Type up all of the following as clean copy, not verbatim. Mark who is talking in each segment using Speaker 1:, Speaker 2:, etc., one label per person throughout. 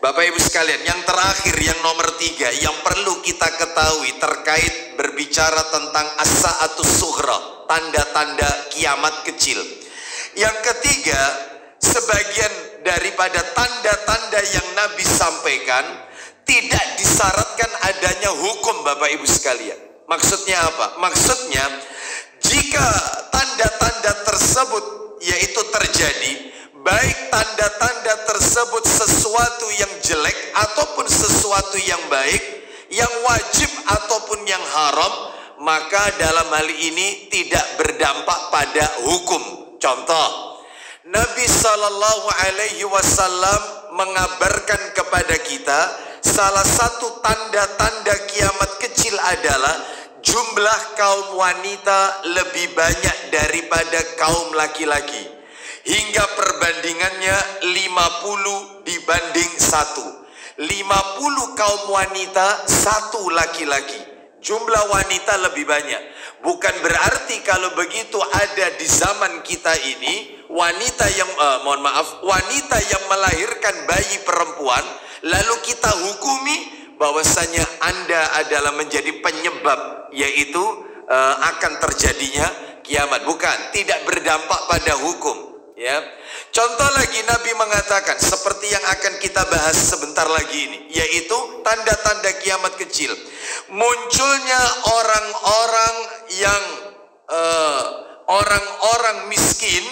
Speaker 1: Bapak Ibu sekalian, yang terakhir, yang nomor 3 yang perlu kita ketahui terkait berbicara tentang as-sa'atus sughra, tanda-tanda kiamat kecil. Yang ketiga, sebagian daripada tanda-tanda yang Nabi sampaikan tidak disyaratkan adanya hukum, Bapak Ibu sekalian. Maksudnya apa? Maksudnya jika tanda-tanda tersebut yaitu terjadi, baik tanda-tanda tersebut sesuatu yang jelek ataupun sesuatu yang baik, yang wajib ataupun yang haram, maka dalam hal ini tidak berdampak pada hukum. Contoh, Nabi Shallallahu Alaihi Wasallam mengabarkan kepada kita salah satu tanda-tanda kiamat kecil adalah jumlah kaum wanita lebih banyak daripada kaum laki-laki, hingga perbandingannya 50 dibanding 1. 50 kaum wanita, 1 laki-laki. Jumlah wanita lebih banyak. Bukan berarti kalau begitu ada di zaman kita ini wanita yang wanita yang melahirkan bayi perempuan lalu kita hukumi bahwasanya Anda adalah menjadi penyebab yaitu akan terjadinya kiamat. Bukan, tidak berdampak pada hukum. Ya, contoh lagi Nabi mengatakan seperti yang akan kita bahas sebentar lagi ini, yaitu tanda-tanda kiamat kecil. Munculnya orang-orang yang orang-orang miskin,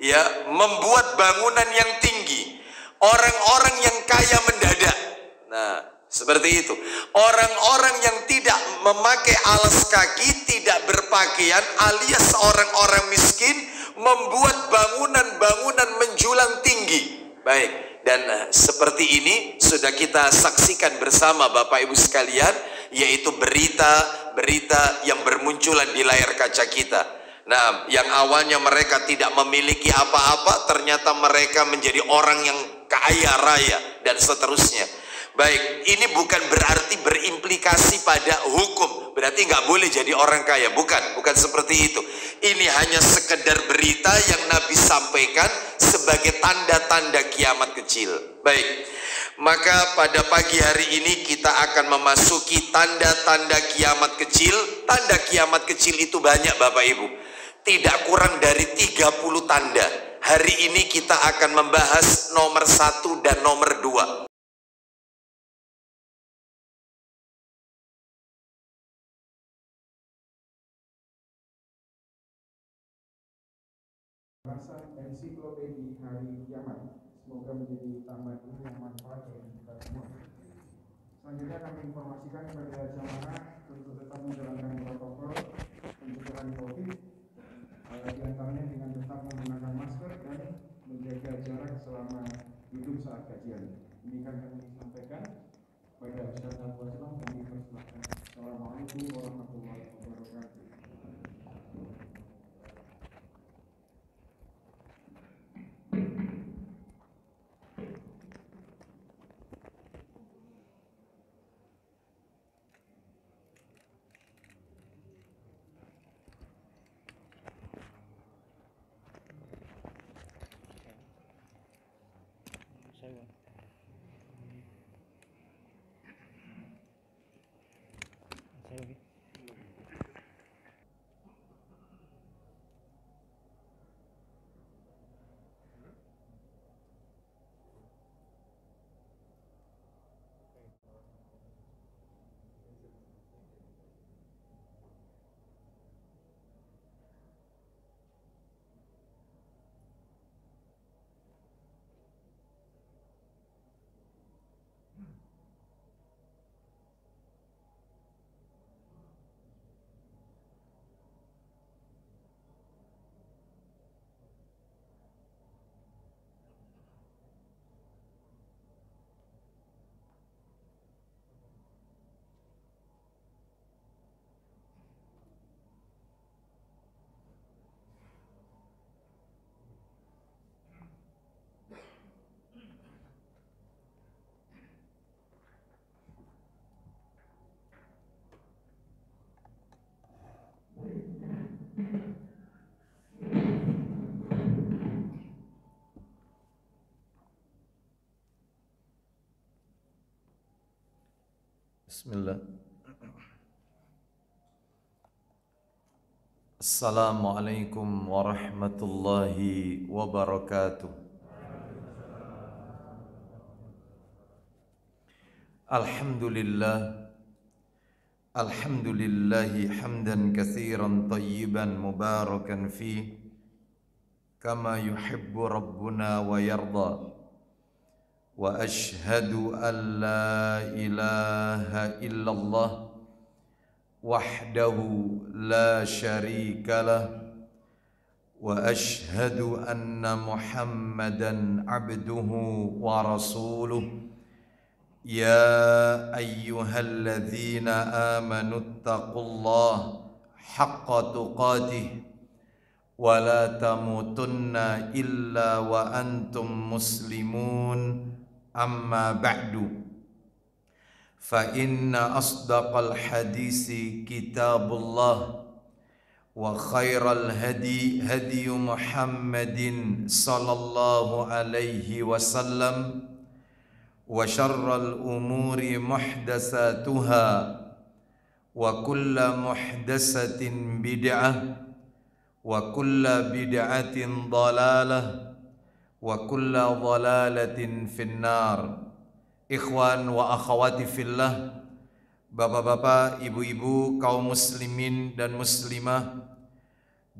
Speaker 1: ya, membuat bangunan yang tinggi. Orang-orang yang kaya mendadak. Nah, seperti itu. Orang-orang yang tidak memakai alas kaki, tidak berpakaian, alias orang-orang miskin membuat bangunan-bangunan menjulang tinggi. Baik, dan seperti ini sudah kita saksikan bersama Bapak Ibu sekalian, yaitu berita-berita yang bermunculan di layar kaca kita. Nah, yang awalnya mereka tidak memiliki apa-apa, ternyata mereka menjadi orang yang kaya raya dan seterusnya. Baik, ini bukan berarti berimplikasi pada hukum, berarti nggak boleh jadi orang kaya, bukan seperti itu. Ini hanya sekedar berita yang Nabi sampaikan sebagai tanda-tanda kiamat kecil. Baik, maka pada pagi hari ini kita akan memasuki tanda-tanda kiamat kecil. Tanda kiamat kecil itu banyak Bapak Ibu, tidak kurang dari 30 tanda. Hari ini kita akan membahas nomor 1 dan nomor 2.
Speaker 2: Masa ensiklopedi hari kiamat, semoga menjadi tamat ilmu yang manfaat bagi kita semua. Selanjutnya kami informasikan kepada jamaah untuk tetap menjalankan protokol pencegahan COVID, di antaranya dengan tetap menggunakan masker dan menjaga jarak selama duduk saat kajian. Ini kan kami sampaikan pada Ustaz Abu Aslam. Kami persilahkan. Assalamualaikum warahmatullahi wabarakatuh.
Speaker 1: Bismillah. Assalamualaikum warahmatullahi wabarakatuh. Alhamdulillah. Alhamdulillahi hamdan katsiran tayyiban mubarakan fi kama yuhibbu rabbuna wa yarda. Wa ashhadu an la ilaha illallah wahdahu la syarika lah wa ashhadu anna Muhammadan abduhu wa rasuluh. Ya ayyuhalladzina amanu taqullaha haqqa tuqatih wa la tamutunna illa wa antum muslimun. Amma ba'du, fa inna asdaqal hadisi kitabullah wa khairal hadi hadi Muhammadin sallallahu alaihi wasallam wa syarral umuri muhdatsatuha wa kulla muhdatsatin bid'ah wa kulla bid'atin dhalalah wa kulla dhalalatin finnar. Ikhwan wa akhwati fillah, bapak-bapak, ibu-ibu, kaum muslimin dan muslimah,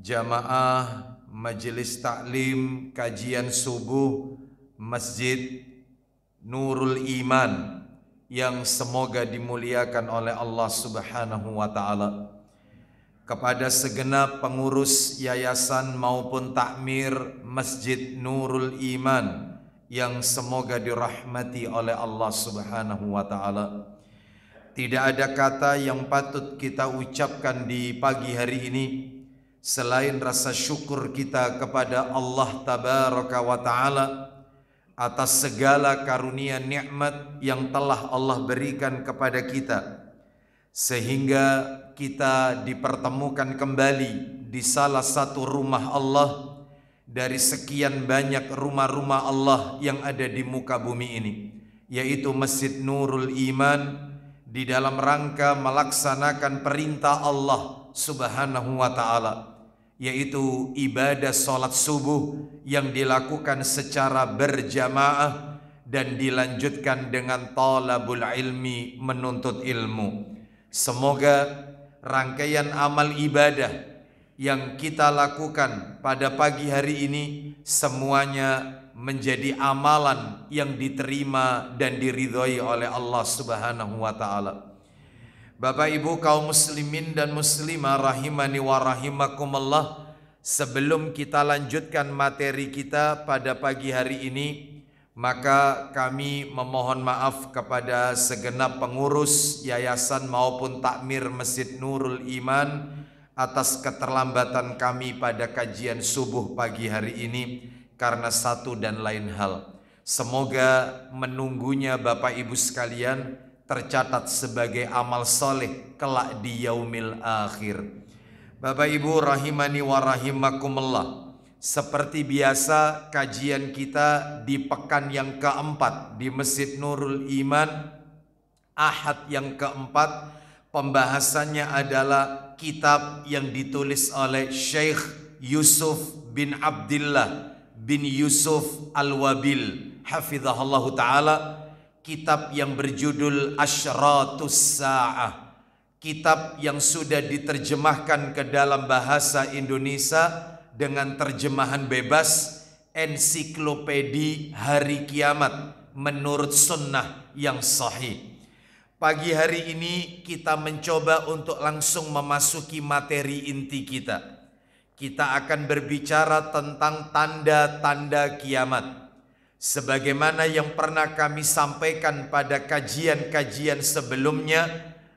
Speaker 1: jamaah majelis taklim kajian subuh Masjid Nurul Iman yang semoga dimuliakan oleh Allah Subhanahu wa taala. Kepada segenap pengurus yayasan maupun takmir Masjid Nurul Iman yang semoga dirahmati oleh Allah Subhanahu wa taala. Tidak ada kata yang patut kita ucapkan di pagi hari ini selain rasa syukur kita kepada Allah Tabaraka wa taala atas segala karunia nikmat yang telah Allah berikan kepada kita, sehingga kita dipertemukan kembali di salah satu rumah Allah dari sekian banyak rumah-rumah Allah yang ada di muka bumi ini, yaitu Masjid Nurul Iman, di dalam rangka melaksanakan perintah Allah Subhanahu wa taala, yaitu ibadah salat subuh yang dilakukan secara berjamaah dan dilanjutkan dengan talabul ilmi, menuntut ilmu. Semoga rangkaian amal ibadah yang kita lakukan pada pagi hari ini semuanya menjadi amalan yang diterima dan diridhoi oleh Allah Subhanahu wa taala. Bapak Ibu kaum muslimin dan muslimah rahimani wa rahimakumullah, sebelum kita lanjutkan materi kita pada pagi hari ini, maka kami memohon maaf kepada segenap pengurus yayasan maupun takmir Masjid Nurul Iman atas keterlambatan kami pada kajian subuh pagi hari ini karena satu dan lain hal. Semoga menunggunya Bapak Ibu sekalian tercatat sebagai amal soleh kelak di yaumil akhir. Bapak Ibu rahimani wa rahimakumullah, seperti biasa kajian kita di pekan yang keempat di Masjid Nurul Iman, Ahad yang keempat, pembahasannya adalah kitab yang ditulis oleh Syekh Yusuf bin Abdillah bin Yusuf Al-Wabil hafizahullah ta'ala, kitab yang berjudul Asyratus Sa'ah, kitab yang sudah diterjemahkan ke dalam bahasa Indonesia dengan terjemahan bebas, ensiklopedi hari kiamat menurut sunnah yang sahih. Pagi hari ini kita mencoba untuk langsung memasuki materi inti kita. Kita akan berbicara tentang tanda-tanda kiamat. Sebagaimana yang pernah kami sampaikan pada kajian-kajian sebelumnya,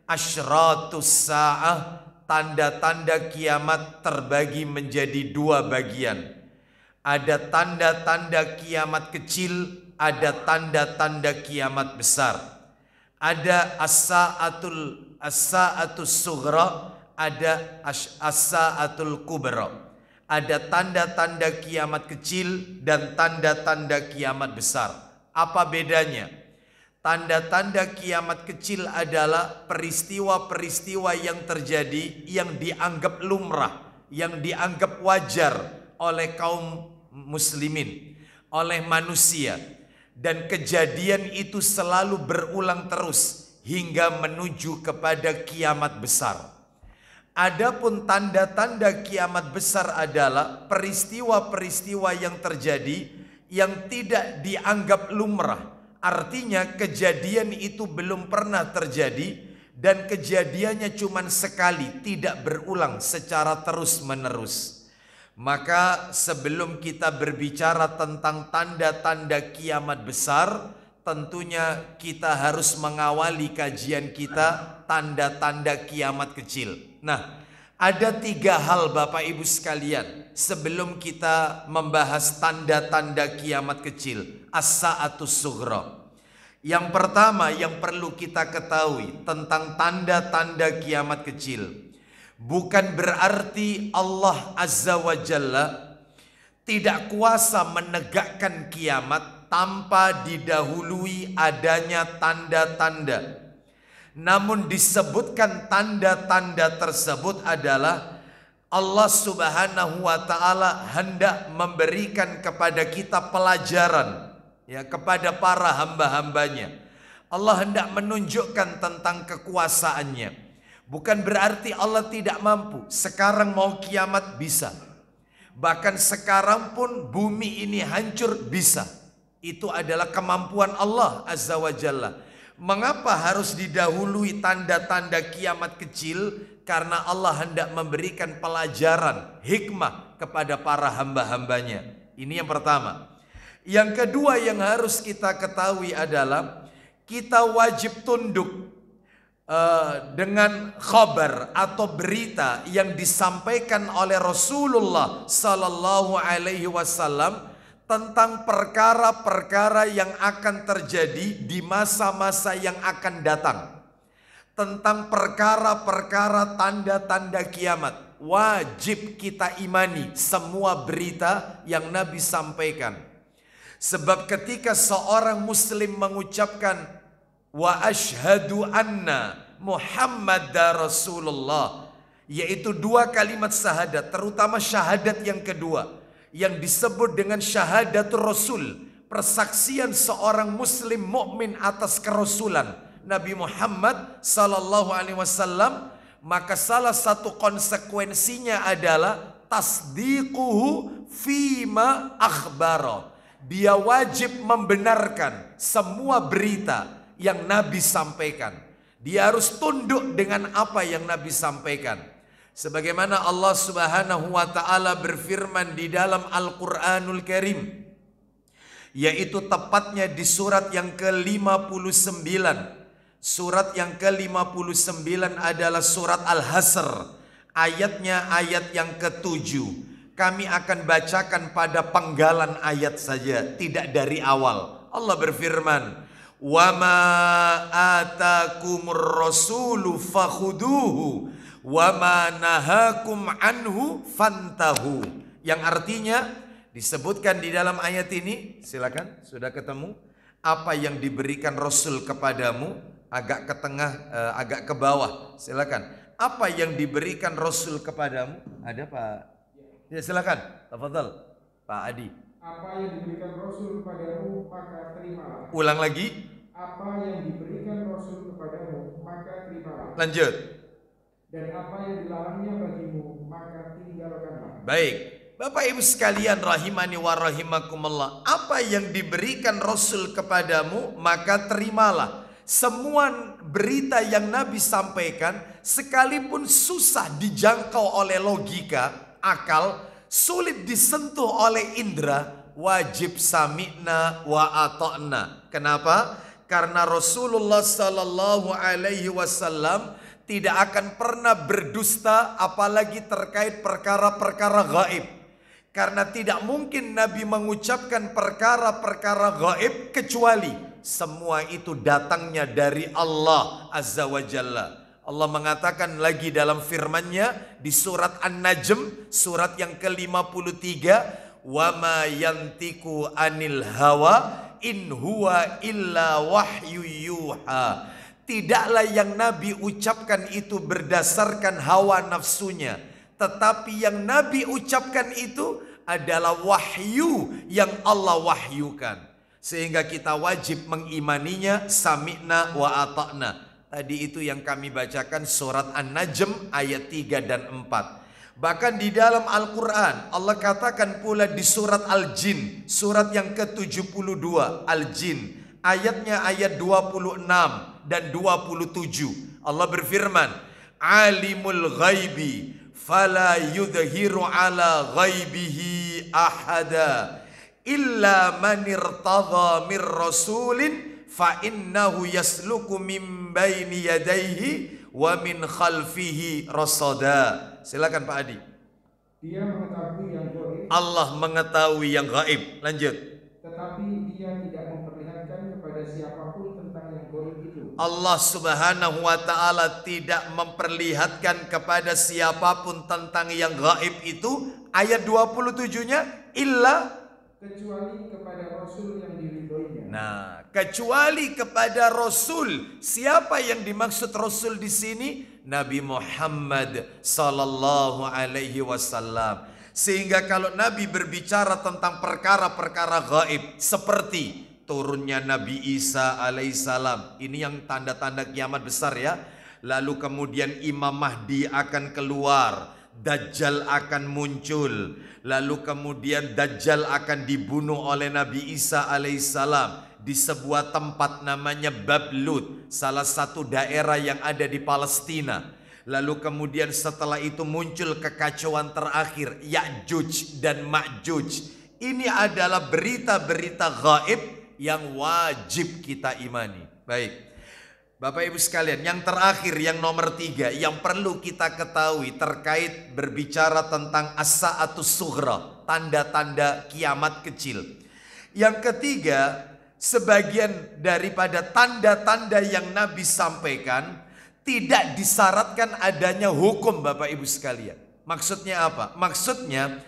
Speaker 1: Asyratus Sa'ah, tanda-tanda kiamat terbagi menjadi dua bagian. Ada tanda-tanda kiamat kecil, ada tanda-tanda kiamat besar. Ada as-sa'atus sughra, ada as-sa'atul kubra. Ada tanda-tanda kiamat kecil dan tanda-tanda kiamat besar. Apa bedanya? Tanda-tanda kiamat kecil adalah peristiwa-peristiwa yang terjadi yang dianggap lumrah, yang dianggap wajar oleh kaum muslimin, oleh manusia. Dan kejadian itu selalu berulang terus hingga menuju kepada kiamat besar. Adapun tanda-tanda kiamat besar adalah peristiwa-peristiwa yang terjadi yang tidak dianggap lumrah. Artinya kejadian itu belum pernah terjadi dan kejadiannya cuma sekali, tidak berulang secara terus-menerus. Maka sebelum kita berbicara tentang tanda-tanda kiamat besar, tentunya kita harus mengawali kajian kita tanda-tanda kiamat kecil. Nah, ada 3 hal Bapak Ibu sekalian sebelum kita membahas tanda-tanda kiamat kecil, as-sa'atus sughra. Yang pertama yang perlu kita ketahui tentang tanda-tanda kiamat kecil, bukan berarti Allah Azza wa Jalla tidak kuasa menegakkan kiamat tanpa didahului adanya tanda-tanda. Namun disebutkan tanda-tanda tersebut adalah Allah Subhanahu wa Ta'ala hendak memberikan kepada kita pelajaran, ya, kepada para hamba-hambanya. Allah hendak menunjukkan tentang kekuasaannya. Bukan berarti Allah tidak mampu. Sekarang mau kiamat bisa. Bahkan sekarang pun bumi ini hancur bisa. Itu adalah kemampuan Allah Azza wa Jalla. Mengapa harus didahului tanda-tanda kiamat kecil? Karena Allah hendak memberikan pelajaran, hikmah kepada para hamba-hambanya. Ini yang pertama. Yang kedua yang harus kita ketahui adalah kita wajib tunduk dengan khabar atau berita yang disampaikan oleh Rasulullah Sallallahu Alaihi Wasallam tentang perkara-perkara yang akan terjadi di masa-masa yang akan datang. Tentang perkara-perkara tanda-tanda kiamat. Wajib kita imani semua berita yang Nabi sampaikan. Sebab ketika seorang muslim mengucapkan wa asyhadu anna Muhammadar Rasulullah, yaitu 2 kalimat syahadat, terutama syahadat yang kedua yang disebut dengan syahadatul Rasul, persaksian seorang muslim mukmin atas kerasulan Nabi Muhammad sallallahu alaihi wasallam, maka salah satu konsekuensinya adalah tasdiquhu fima akhbara. Dia wajib membenarkan semua berita yang Nabi sampaikan. Dia harus tunduk dengan apa yang Nabi sampaikan. Sebagaimana Allah Subhanahu wa Ta'ala berfirman di dalam Al-Quranul Karim, yaitu tepatnya di surat yang ke-59. Surat yang ke-59 adalah surat Al-Hasr. Ayatnya ayat yang ke-7. Kami akan bacakan pada penggalan ayat saja, tidak dari awal. Allah berfirman, "Wa ma atakumur rasulu fakhuduhu wa ma nahakum anhu fantahu." Yang artinya disebutkan di dalam ayat ini, silakan, sudah ketemu? Apa yang diberikan Rasul kepadamu, agak ke tengah, agak ke bawah, silakan. Apa yang diberikan Rasul kepadamu? Ada Pak? Ya silakan, tafadhal Pak Adi.
Speaker 2: Apa yang diberikan Rasul kepadamu maka terimalah.
Speaker 1: Ulang lagi.
Speaker 2: Apa yang diberikan Rasul kepadamu maka terimalah.
Speaker 1: Lanjut.
Speaker 2: Dan apa yang dilarangnya bagimu maka tinggalkanlah.
Speaker 1: Baik, Bapak Ibu sekalian rahimani wa rahimakumullah, apa yang diberikan Rasul kepadamu maka terimalah. Semua berita yang Nabi sampaikan, sekalipun susah dijangkau oleh logika, akal, sulit disentuh oleh indera, wajib sami'na wa ata'na. Kenapa? Karena Rasulullah Sallallahu Alaihi Wasallam tidak akan pernah berdusta, apalagi terkait perkara-perkara gaib. Karena tidak mungkin Nabi mengucapkan perkara-perkara gaib kecuali semua itu datangnya dari Allah Azza wa Jalla. Allah mengatakan lagi dalam firman-Nya di surat An-Najm, surat yang ke-53, "Wa ma yantiku anil hawa In huwa illa wahyu yuha. Tidaklah yang Nabi ucapkan itu berdasarkan hawa nafsunya, tetapi yang Nabi ucapkan itu adalah wahyu yang Allah wahyukan. Sehingga kita wajib mengimaninya, sami'na wa ata'na. Tadi itu yang kami bacakan surat An-Najm ayat 3 dan 4. Bahkan di dalam Al-Quran Allah katakan pula di surat Al-Jin, surat yang ke-72 Al-Jin, ayatnya ayat 26 dan 27. Allah berfirman, Alimul ghaibi fala yudhiru ala ghaibihi ahada illa man irtadha mir rasulin fa innahu yasluku min baini yadayhi wa min khalfihi rasada. Silakan Pak Adi.
Speaker 2: Dia mengetahui yang gaib.
Speaker 1: Allah mengetahui yang gaib. Lanjut.
Speaker 2: Tetapi dia tidak memperlihatkan kepada siapapun tentang yang gaib itu.
Speaker 1: Allah Subhanahu wa taala tidak memperlihatkan kepada siapapun tentang yang gaib itu. Ayat 27-nya illa,
Speaker 2: kecuali kepada Rasul yang diridhoinya.
Speaker 1: nah, kecuali kepada Rasul. Siapa yang dimaksud Rasul di sini? Nabi Muhammad sallallahu alaihi wasallam. Sehingga kalau Nabi berbicara tentang perkara-perkara gaib seperti turunnya Nabi Isa alaihissalam, ini yang tanda-tanda kiamat besar ya. Lalu kemudian Imam Mahdi akan keluar, Dajjal akan muncul, lalu kemudian Dajjal akan dibunuh oleh Nabi Isa alaihissalam di sebuah tempat namanya Bablut, salah satu daerah yang ada di Palestina. Lalu kemudian setelah itu muncul kekacauan terakhir, Ya'juj dan Ma'juj. Ini adalah berita-berita gaib yang wajib kita imani. Baik, Bapak Ibu sekalian, yang terakhir, yang nomor 3, yang perlu kita ketahui terkait berbicara tentang as-sa'atus sughra, tanda-tanda kiamat kecil. Yang ketiga, sebagian daripada tanda-tanda yang Nabi sampaikan tidak disyaratkan adanya hukum, Bapak Ibu sekalian. Maksudnya apa? Maksudnya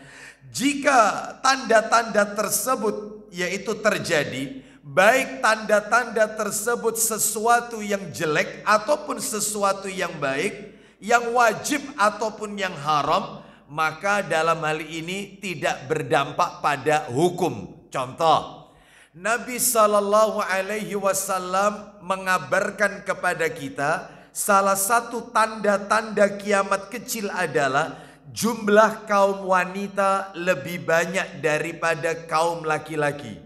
Speaker 1: jika tanda-tanda tersebut yaitu terjadi, baik tanda-tanda tersebut sesuatu yang jelek ataupun sesuatu yang baik, yang wajib ataupun yang haram, maka dalam hal ini tidak berdampak pada hukum. Contoh, Nabi Shallallahu Alaihi Wasallam mengabarkan kepada kita salah satu tanda-tanda kiamat kecil adalah jumlah kaum wanita lebih banyak daripada kaum laki-laki.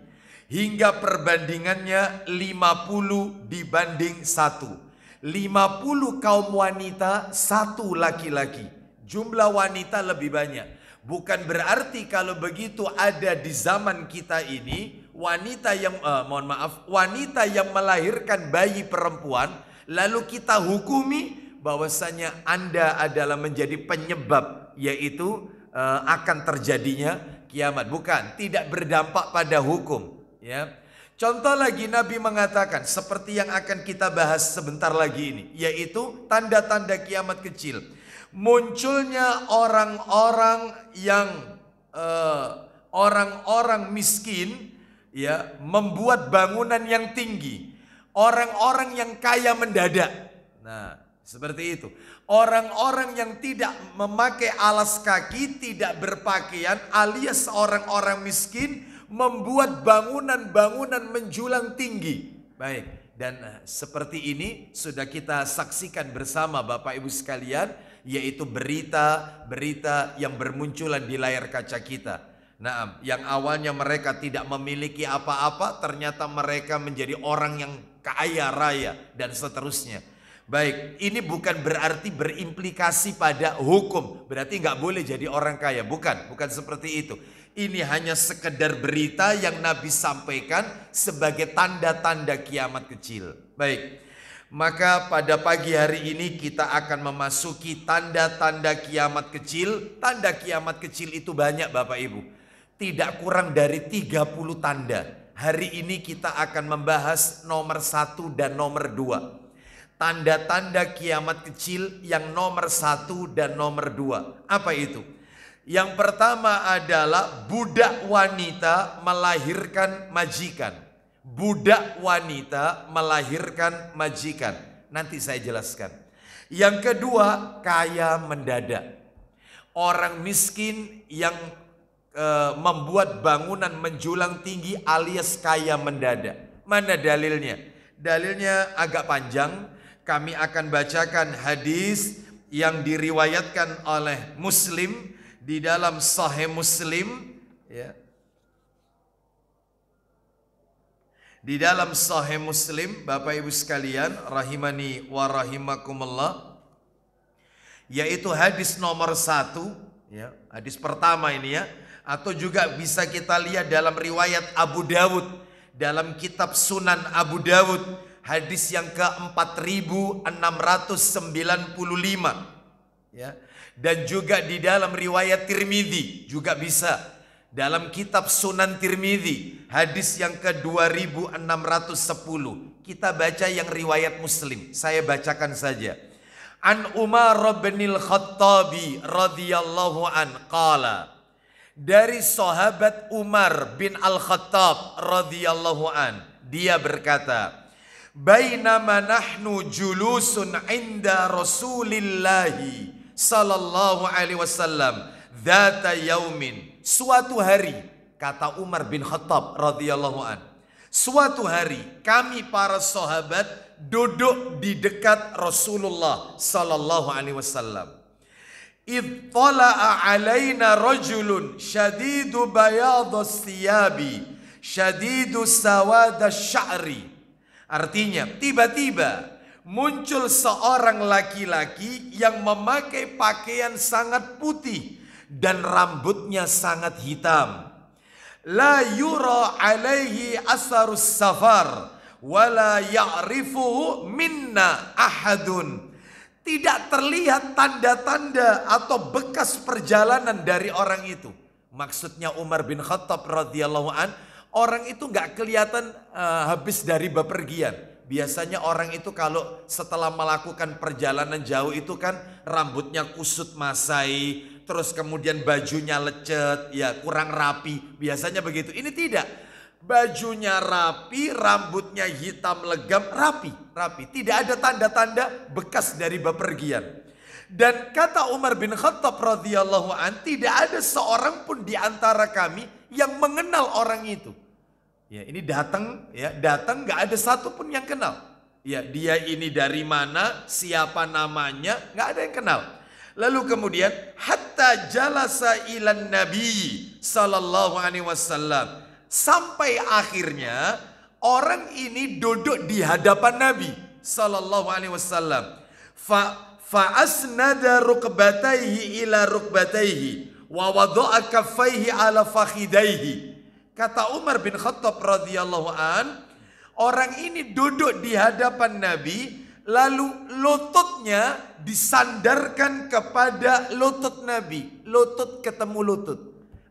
Speaker 1: Hingga perbandingannya 50 dibanding 1. 50 kaum wanita, 1 laki-laki. Jumlah wanita lebih banyak. Bukan berarti kalau begitu ada di zaman kita ini wanita yang wanita yang melahirkan bayi perempuan lalu kita hukumi bahwasanya Anda adalah menjadi penyebab yaitu akan terjadinya kiamat. Bukan, tidak berdampak pada hukum. Ya, contoh lagi Nabi mengatakan seperti yang akan kita bahas sebentar lagi ini, yaitu tanda-tanda kiamat kecil. Munculnya orang-orang yang orang-orang miskin, ya, membuat bangunan yang tinggi. Orang-orang yang kaya mendadak. Nah, seperti itu. Orang-orang yang tidak memakai alas kaki, tidak berpakaian, alias orang-orang miskin membuat bangunan-bangunan menjulang tinggi. Baik, dan seperti ini sudah kita saksikan bersama Bapak Ibu sekalian, yaitu berita-berita yang bermunculan di layar kaca kita. Nah, yang awalnya mereka tidak memiliki apa-apa, ternyata mereka menjadi orang yang kaya raya dan seterusnya. Baik, ini bukan berarti berimplikasi pada hukum, berarti nggak boleh jadi orang kaya, bukan seperti itu. Ini hanya sekedar berita yang Nabi sampaikan sebagai tanda-tanda kiamat kecil. Baik, maka pada pagi hari ini kita akan memasuki tanda-tanda kiamat kecil. Tanda kiamat kecil itu banyak Bapak Ibu, tidak kurang dari 30 tanda. Hari ini kita akan membahas nomor 1 dan nomor 2. Tanda-tanda kiamat kecil yang nomor 1 dan nomor 2. Apa itu? Yang pertama adalah budak wanita melahirkan majikan. Budak wanita melahirkan majikan. Nanti saya jelaskan. Yang kedua, kaya mendadak. Orang miskin yang membuat bangunan menjulang tinggi alias kaya mendadak. Mana dalilnya? Dalilnya agak panjang. Kami akan bacakan hadis yang diriwayatkan oleh Muslim di dalam Sahih Muslim, ya. Di dalam Sahih Muslim, Bapak Ibu sekalian, rahimani wa rahimakumullah, yaitu hadis nomor 1, ya, hadis pertama ini ya, atau juga bisa kita lihat dalam riwayat Abu Dawud, dalam kitab Sunan Abu Dawud, hadis yang ke-4695, ya, dan juga di dalam riwayat Tirmidzi juga bisa. Dalam kitab Sunan Tirmidzi, hadis yang ke-2610. Kita baca yang riwayat Muslim. Saya bacakan saja. An Umar bin Al-Khattabi radhiyallahu an qala. Dari sahabat Umar bin Al-Khattab radhiyallahu an, dia berkata, "Bainama nahnu julusun 'inda Rasulillahi sallallahu alaihi wasallam dzata yaumin." Suatu hari, kata Umar bin Khattab radhiyallahu an, suatu hari kami para sahabat duduk di dekat Rasulullah sallallahu alaihi wasallam. Idh tala'a alaina rajulun syadidu bayadus thiyabi syadidu sawadas sya'ri. Artinya, tiba-tiba muncul seorang laki-laki yang memakai pakaian sangat putih dan rambutnya sangat hitam. La yura alaihi asarus safar wala ya'rifuhu minna ahadun. Tidak terlihat tanda-tanda atau bekas perjalanan dari orang itu. Maksudnya Umar bin Khattab radhiyallahu an, orang itu nggak kelihatan habis dari bepergian. Biasanya orang itu kalau setelah melakukan perjalanan jauh itu kan rambutnya kusut masai, terus kemudian bajunya lecet, ya kurang rapi. Biasanya begitu. Ini tidak. Bajunya rapi, rambutnya hitam legam, rapi. Tidak ada tanda-tanda bekas dari bepergian. Dan kata Umar bin Khattab radhiyallahu an, tidak ada seorang pun di antara kami yang mengenal orang itu. Ya, ini datang, ya, datang nggak ada satupun yang kenal. Ya, dia ini dari mana, siapa namanya, nggak ada yang kenal. Lalu kemudian hatta jalasa ilan nabi sallallahu alaihi wasallam, sampai akhirnya orang ini duduk di hadapan Nabi sallallahu alaihi wasallam. Fa asnada rukbatayhi ila rukbatayhi wa wada'a kaffayhi ala fakhidayhi. Kata Umar bin Khattab radhiyallahu an, orang ini duduk di hadapan Nabi, lalu lututnya disandarkan kepada lutut Nabi. Lutut ketemu lutut.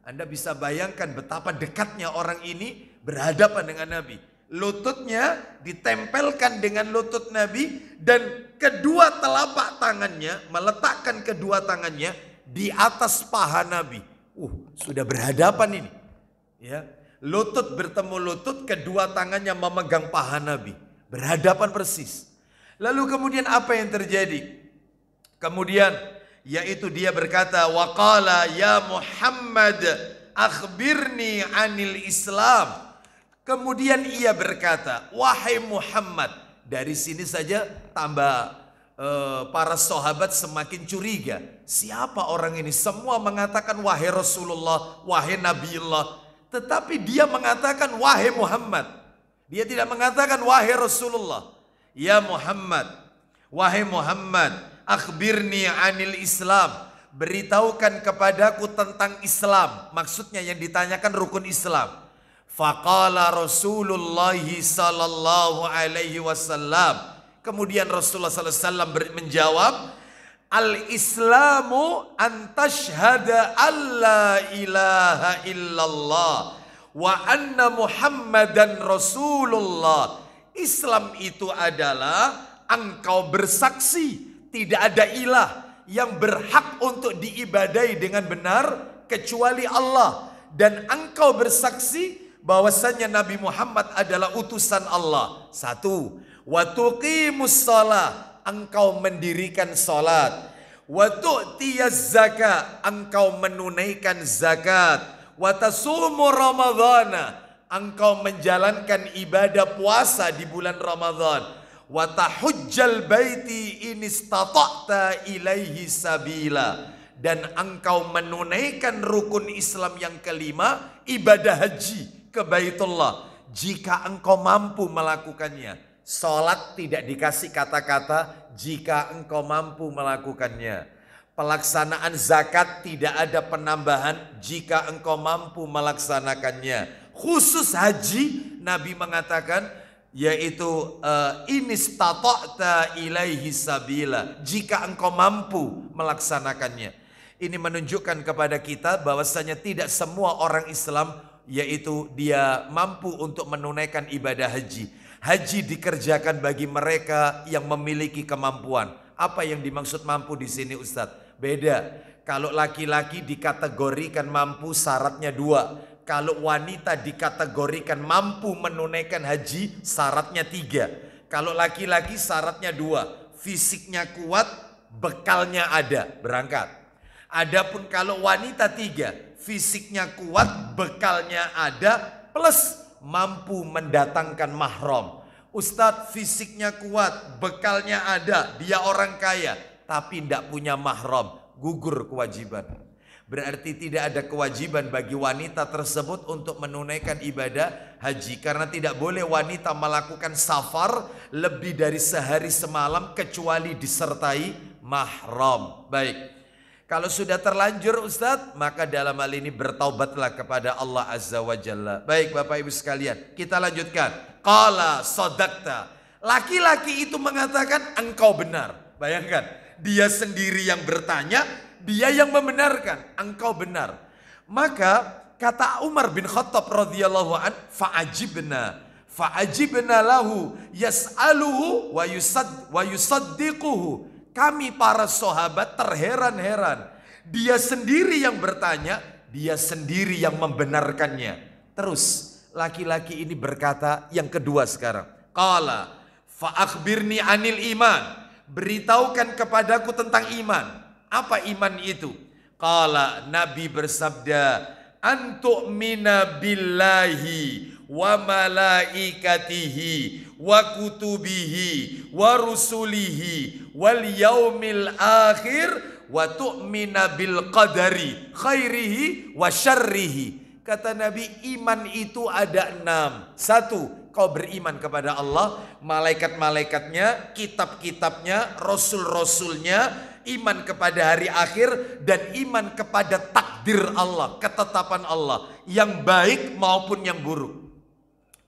Speaker 1: Anda bisa bayangkan betapa dekatnya orang ini berhadapan dengan Nabi. Lututnya ditempelkan dengan lutut Nabi dan kedua telapak tangannya, meletakkan kedua tangannya di atas paha Nabi. Sudah berhadapan ini. Ya, lutut bertemu lutut, kedua tangannya memegang paha Nabi. Berhadapan persis. Lalu kemudian apa yang terjadi? Kemudian yaitu dia berkata, waqala ya Muhammad akhbirni anil Islam. Kemudian ia berkata, wahai Muhammad. Dari sini saja tambah para sahabat semakin curiga. Siapa orang ini? Semua mengatakan wahai Rasulullah, wahai Nabiullah. Tetapi dia mengatakan wahai Muhammad. Dia tidak mengatakan wahai Rasulullah. Ya Muhammad, wahai Muhammad, akhbirni anil Islam. Beritahukan kepadaku tentang Islam. Maksudnya yang ditanyakan rukun Islam. Faqala Rasulullah sallallahu alaihi wasallam. Kemudian Rasulullah sallallahu alaihi wasallam menjawab, al-Islamu an tashhada alla ilaha illallah wa anna Muhammadan Rasulullah. Islam itu adalah engkau bersaksi tidak ada ilah yang berhak untuk diibadai dengan benar kecuali Allah, dan engkau bersaksi bahwasannya Nabi Muhammad adalah utusan Allah. Satu, wa tuqimus shalah, engkau mendirikan salat. Wa tu'tiyaz zakat, engkau menunaikan zakat. Wa tasumu ramadhana, engkau menjalankan ibadah puasa di bulan Ramadan. Wa tahujjal baiti in istata'ta ilaihi sabila, dan engkau menunaikan rukun Islam yang kelima, ibadah haji ke Baitullah, jika engkau mampu melakukannya. Salat tidak dikasih kata-kata, jika engkau mampu melakukannya. Pelaksanaan zakat tidak ada penambahan, jika engkau mampu melaksanakannya. Khusus haji, Nabi mengatakan, yaitu inistata'ta ilaihi sabila, jika engkau mampu melaksanakannya. Ini menunjukkan kepada kita bahwasanya tidak semua orang Islam yaitu dia mampu untuk menunaikan ibadah haji. Haji dikerjakan bagi mereka yang memiliki kemampuan. Apa yang dimaksud mampu di sini, Ustadz? Beda. Kalau laki-laki dikategorikan mampu, syaratnya 2. Kalau wanita dikategorikan mampu menunaikan haji, syaratnya 3. Kalau laki-laki syaratnya 2. Fisiknya kuat, bekalnya ada, berangkat. Adapun kalau wanita 3, fisiknya kuat, bekalnya ada, plus mampu mendatangkan mahram. Ustadz, fisiknya kuat, bekalnya ada, dia orang kaya, tapi tidak punya mahram, gugur kewajiban. Berarti tidak ada kewajiban bagi wanita tersebut untuk menunaikan ibadah haji. Karena tidak boleh wanita melakukan safar lebih dari sehari semalam kecuali disertai mahram. Baik. Kalau sudah terlanjur Ustadz, maka dalam hal ini bertaubatlah kepada Allah Azza wa Jalla. Baik Bapak Ibu sekalian, kita lanjutkan. Qala sadaqta. Laki-laki itu mengatakan engkau benar. Bayangkan, dia sendiri yang bertanya, dia yang membenarkan, engkau benar. Maka kata Umar bin Khattab radhiyallahu an, fa'ajibna lahu yas'aluhu wa yusaddiquhu. Kami para sahabat terheran-heran. Dia sendiri yang bertanya, dia sendiri yang membenarkannya. Terus laki-laki ini berkata yang kedua sekarang. Qala fa'akhbirni anil iman. Beritahukan kepadaku tentang iman. Apa iman itu? Qala, Nabi bersabda, antu'mina billahi wa malaikatihi wa kutubihi wa rusulihi wal yaumil akhir wa tu'mina bil qadari khairihi wa syarrihi. Kata Nabi, iman itu ada 6. 1, kau beriman kepada Allah, malaikat-malaikatnya, kitab-kitabnya, rasul-rasulnya, iman kepada hari akhir, dan iman kepada takdir Allah, ketetapan Allah, yang baik maupun yang buruk.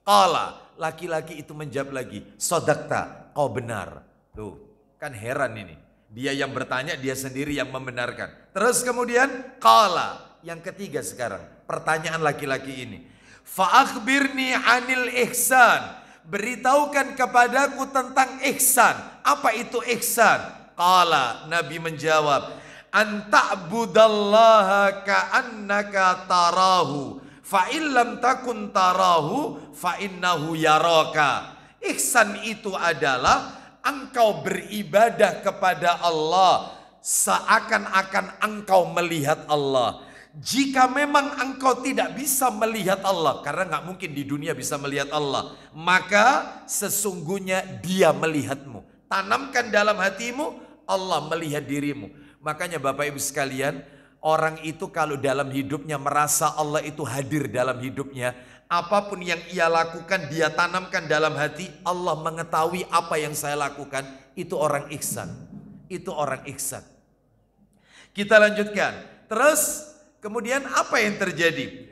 Speaker 1: Qala, laki-laki itu menjawab lagi, sadaqta, kau benar. Tuh, kan heran ini. Dia yang bertanya, dia sendiri yang membenarkan. Terus kemudian, qala, yang ketiga sekarang, pertanyaan laki-laki ini. Fa'akhbirni anil ihsan. Beritahukan kepadaku tentang ihsan. Apa itu ihsan? Qala, Nabi menjawab, anta'budallaha ka'annaka tarahu, fa'illam takun tarahu, fa'innahu yaraka. Ihsan itu adalah engkau beribadah kepada Allah seakan-akan engkau melihat Allah. Jika memang engkau tidak bisa melihat Allah, karena nggak mungkin di dunia bisa melihat Allah, maka sesungguhnya Dia melihatmu. Tanamkan dalam hatimu, Allah melihat dirimu. Makanya Bapak Ibu sekalian, orang itu kalau dalam hidupnya merasa Allah itu hadir dalam hidupnya, apapun yang ia lakukan dia tanamkan dalam hati, Allah mengetahui apa yang saya lakukan. Itu orang ihsan. Itu orang ihsan. Kita lanjutkan. Terus kemudian apa yang terjadi?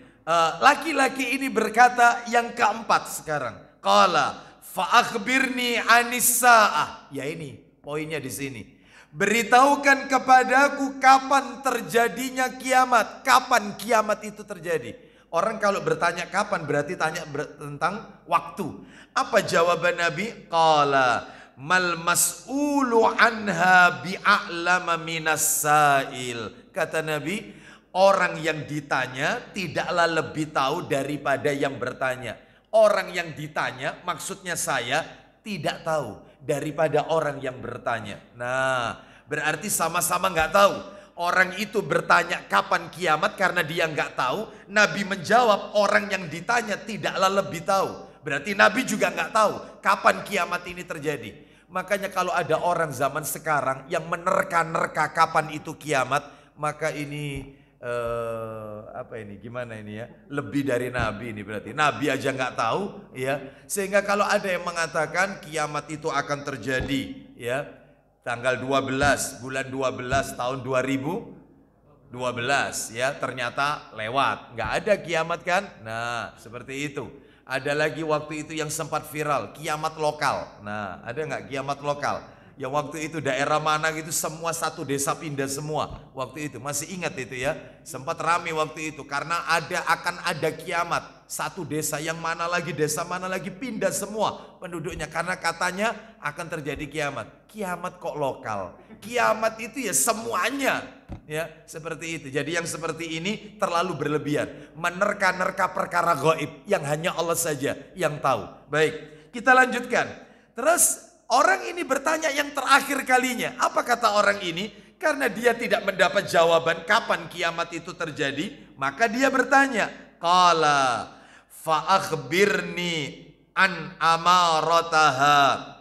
Speaker 1: Laki-laki ini berkata yang keempat sekarang. Qala fa'akhbirni anis sa'ah. Ya ini poinnya di sini. Beritahukan kepadaku kapan terjadinya kiamat. Kapan kiamat itu terjadi? Orang kalau bertanya kapan berarti tanya tentang waktu. Apa jawaban Nabi? Qala mal mas'ulu anha bi'a'lama minas sa'il. Kata Nabi, Orang yang ditanya tidaklah lebih tahu daripada yang bertanya. Orang yang ditanya, maksudnya saya, tidak tahu daripada orang yang bertanya. Nah, berarti sama-sama nggak tahu. Orang itu bertanya kapan kiamat karena dia nggak tahu. Nabi menjawab orang yang ditanya tidaklah lebih tahu. Berarti Nabi juga nggak tahu kapan kiamat ini terjadi. Makanya kalau ada orang zaman sekarang yang menerka-nerka kapan itu kiamat, maka ini gimana ini ya, lebih dari Nabi ini berarti. Nabi aja nggak tahu ya, sehingga kalau ada yang mengatakan kiamat itu akan terjadi ya tanggal 12 bulan 12 tahun 2012 ya, ternyata lewat, nggak ada kiamat kan. Nah seperti itu. Ada lagi waktu itu yang sempat viral, kiamat lokal. Nah ada nggak kiamat lokal? Yang waktu itu daerah mana gitu semua satu desa pindah semua. Waktu itu masih ingat itu ya. Sempat rame waktu itu karena akan ada kiamat. Satu desa yang mana lagi, desa mana lagi pindah semua penduduknya karena katanya akan terjadi kiamat. Kiamat kok lokal? Kiamat itu ya semuanya. Ya, seperti itu. Jadi yang seperti ini terlalu berlebihan, menerka-nerka perkara gaib yang hanya Allah saja yang tahu. Baik, kita lanjutkan. Terus orang ini bertanya yang terakhir kalinya. Apa kata orang ini? Karena dia tidak mendapat jawaban kapan kiamat itu terjadi, maka dia bertanya, qala fa akhbirni an amarataha.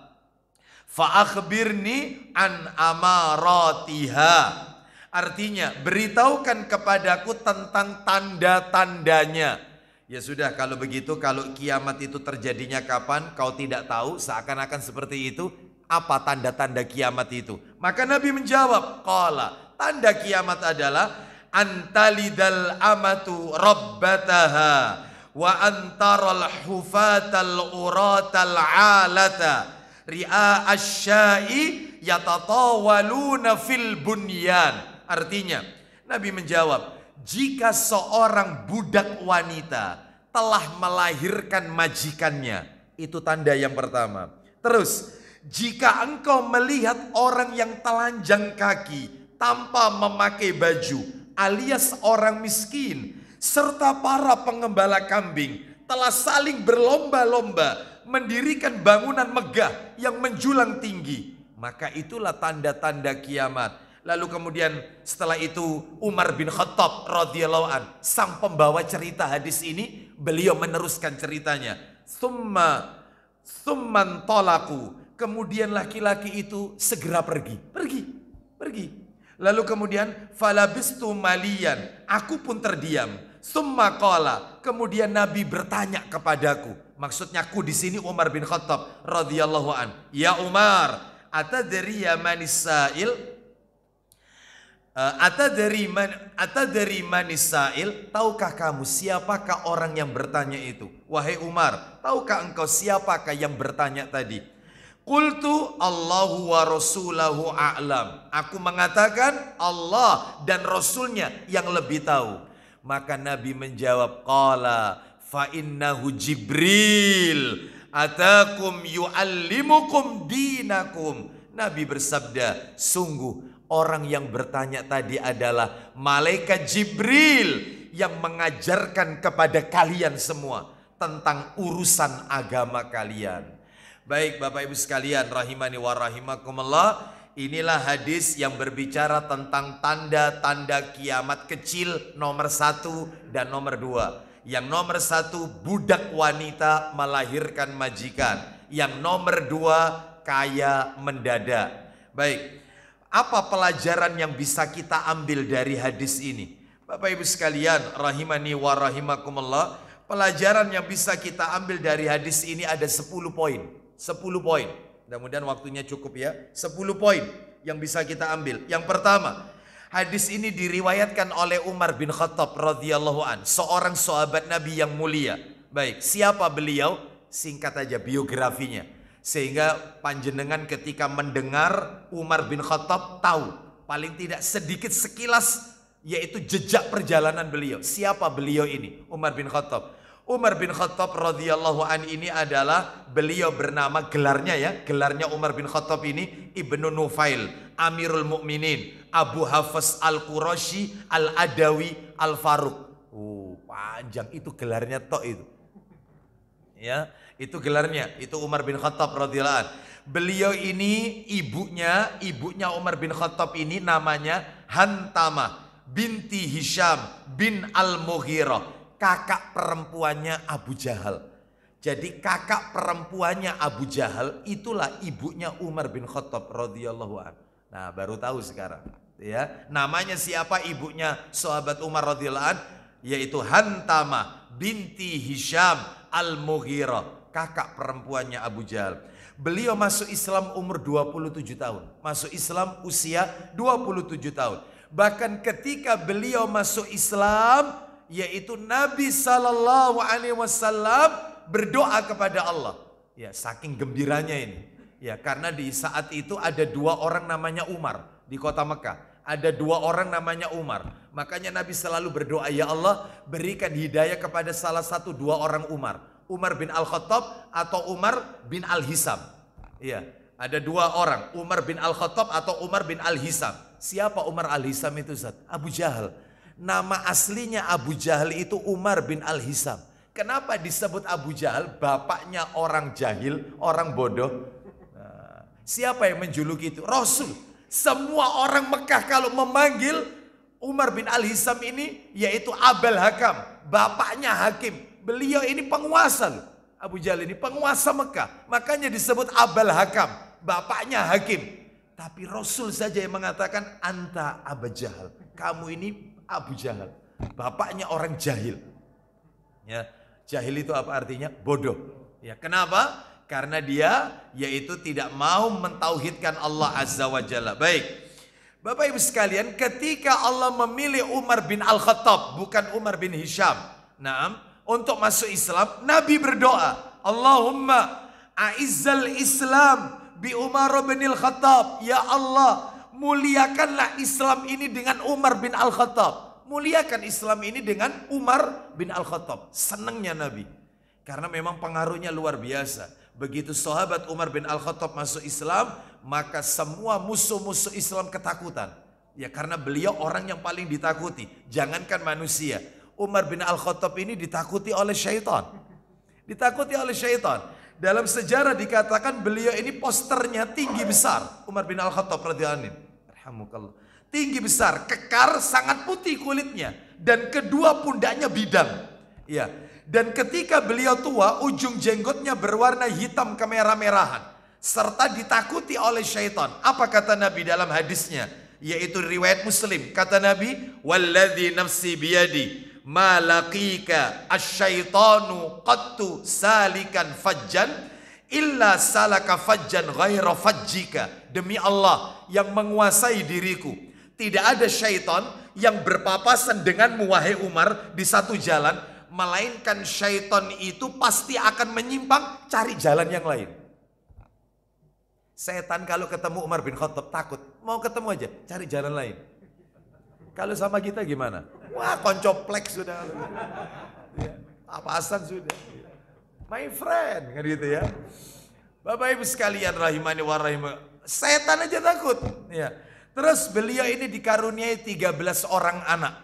Speaker 1: Fa akhbirni an amaratiha. Artinya, beritahukan kepadaku tentang tanda-tandanya. Ya sudah, kalau begitu, kalau kiamat itu terjadinya kapan, kau tidak tahu, seakan-akan seperti itu. Apa tanda-tanda kiamat itu? Maka Nabi menjawab, qala, tanda kiamat adalah antalidal amatu rabbataha wa antaral hufatal uratal alata ri'a asyai yatatawaluna fil bunyan. Artinya, Nabi menjawab, jika seorang budak wanita telah melahirkan majikannya, itu tanda yang pertama. Terus, jika engkau melihat orang yang telanjang kaki tanpa memakai baju, alias orang miskin, serta para pengembala kambing telah saling berlomba-lomba mendirikan bangunan megah yang menjulang tinggi, maka itulah tanda-tanda kiamat. Lalu kemudian setelah itu Umar bin Khattab radhiyallahu an, sang pembawa cerita hadis ini, beliau meneruskan ceritanya. Summan tolaku, kemudian laki-laki itu segera pergi. Lalu kemudian falabistu malian, aku pun terdiam. Summa qala, kemudian Nabi bertanya kepadaku. Maksudnya aku di sini Umar bin Khattab radhiyallahu an. Ya Umar, atadri manis sa'il? Atadri manis sa'il? Tahukah kamu siapakah orang yang bertanya itu? Wahai Umar, tahukah engkau siapakah yang bertanya tadi? Qultu Allahu wa rasulahu a'lam. Aku mengatakan Allah dan Rasulnya yang lebih tahu. Maka Nabi menjawab, qala fa innahu Jibril atakum yu'allimukum dinakum. Nabi bersabda, sungguh orang yang bertanya tadi adalah malaikat Jibril yang mengajarkan kepada kalian semua tentang urusan agama kalian. Baik Bapak Ibu sekalian, rahimani wa rahimakumullah, inilah hadis yang berbicara tentang tanda-tanda kiamat kecil nomor 1 dan nomor 2. Yang nomor 1, budak wanita melahirkan majikan. Yang nomor 2, kaya mendadak. Baik, apa pelajaran yang bisa kita ambil dari hadis ini? Bapak Ibu sekalian, rahimani wa rahimakumullah, pelajaran yang bisa kita ambil dari hadis ini ada 10 poin. 10 poin. Mudah-mudahan waktunya cukup ya. 10 poin yang bisa kita ambil. Yang pertama, hadis ini diriwayatkan oleh Umar bin Khattab radhiyallahu an, seorang sahabat Nabi yang mulia. Baik, siapa beliau? Singkat aja biografinya. Sehingga panjenengan ketika mendengar Umar bin Khattab tahu paling tidak sedikit sekilas, yaitu jejak perjalanan beliau. Siapa beliau ini? Umar bin Khattab. Umar bin Khattab radhiyallahu an ini adalah beliau bernama gelarnya ya. Gelarnya Umar bin Khattab ini Ibnu Nufail, Amirul Mukminin, Abu Hafs Al-Qurashi, Al-Adawi, Al-Faruq. Panjang itu gelarnya tok itu. Ya, itu gelarnya. Itu Umar bin Khattab radhiyallahu an. Beliau ini ibunya Umar bin Khattab ini namanya Hantamah binti Hisham bin Al-Mughirah. Kakak perempuannya Abu Jahal. Jadi kakak perempuannya Abu Jahal itulah ibunya Umar bin Khattab radhiyallahu anhu. Nah, baru tahu sekarang, ya. Namanya siapa ibunya sahabat Umar radhiyallahu anhu? Yaitu Hantamah binti Hisham Al-Mughirah, kakak perempuannya Abu Jahal. Beliau masuk Islam umur 27 tahun. Masuk Islam usia 27 tahun. Bahkan ketika beliau masuk Islam, yaitu Nabi Sallallahu Alaihi Wasallam berdoa kepada Allah. Ya, saking gembiranya ini. Ya, karena di saat itu ada 2 orang namanya Umar di kota Mekah. Ada 2 orang namanya Umar. Makanya Nabi selalu berdoa, ya Allah berikan hidayah kepada salah satu 2 orang Umar. Umar bin Al-Khattab atau Umar bin Al-Hisam. Ya, ada 2 orang, Umar bin Al-Khattab atau Umar bin Al-Hisam. Siapa Umar Al-Hisam itu, Ustaz? Abu Jahal. Nama aslinya Abu Jahal itu Umar bin Al-Hisam. Kenapa disebut Abu Jahal? Bapaknya orang jahil, orang bodoh. Nah, siapa yang menjuluki itu? Rasul. Semua orang Mekah kalau memanggil Umar bin Al-Hisam ini, yaitu Abul Hakam, bapaknya hakim. Beliau ini penguasa loh. Abu Jahal ini penguasa Mekah. Makanya disebut Abul Hakam, bapaknya hakim. Tapi Rasul saja yang mengatakan anta Abu Jahal. Kamu ini Abu Jahal, bapaknya orang jahil. Ya, jahil itu apa artinya? Bodoh. Ya, kenapa? Karena dia yaitu tidak mau mentauhidkan Allah Azza wa Jalla. Baik. Bapak Ibu sekalian, ketika Allah memilih Umar bin Al-Khattab, bukan Umar bin Hisham, untuk masuk Islam, Nabi berdoa, Allahumma a'izzal Islam bi Umar bin Al-Khattab. Ya Allah, muliakanlah Islam ini dengan Umar bin Al-Khattab. Muliakan Islam ini dengan Umar bin Al-Khattab. Senangnya Nabi. Karena memang pengaruhnya luar biasa. Begitu sahabat Umar bin Al-Khattab masuk Islam, maka semua musuh-musuh Islam ketakutan. Ya, karena beliau orang yang paling ditakuti. Jangankan manusia. Umar bin Al-Khattab ini ditakuti oleh syaitan. Ditakuti oleh syaitan. Dalam sejarah dikatakan beliau ini posternya tinggi besar. Umar bin Al-Khattab radhiyallahu anhu. Tinggi besar, kekar, sangat putih kulitnya, dan kedua pundaknya bidang. Ya, dan ketika beliau tua, ujung jenggotnya berwarna hitam kemerah-merahan, serta ditakuti oleh syaitan. Apa kata Nabi dalam hadisnya? Yaitu riwayat Muslim. Kata Nabi, "Walladzi nafsi biyadi, ma laqika asyaitanu qattu salikan fajjan illa salaka fajjan ghaira fajjika." Demi Allah yang menguasai diriku, tidak ada syaitan yang berpapasan denganmu wahai Umar di satu jalan, melainkan syaitan itu pasti akan menyimpang cari jalan yang lain. Setan kalau ketemu Umar bin Khattab takut, mau ketemu aja cari jalan lain. Kalau sama kita gimana? Wah, koncoplek sudah. Papasan sudah. My friend, kan gitu ya. Bapak Ibu sekalian rahimani wa rahimah. Setan aja takut. Ya. Terus beliau ini dikaruniai 13 orang anak.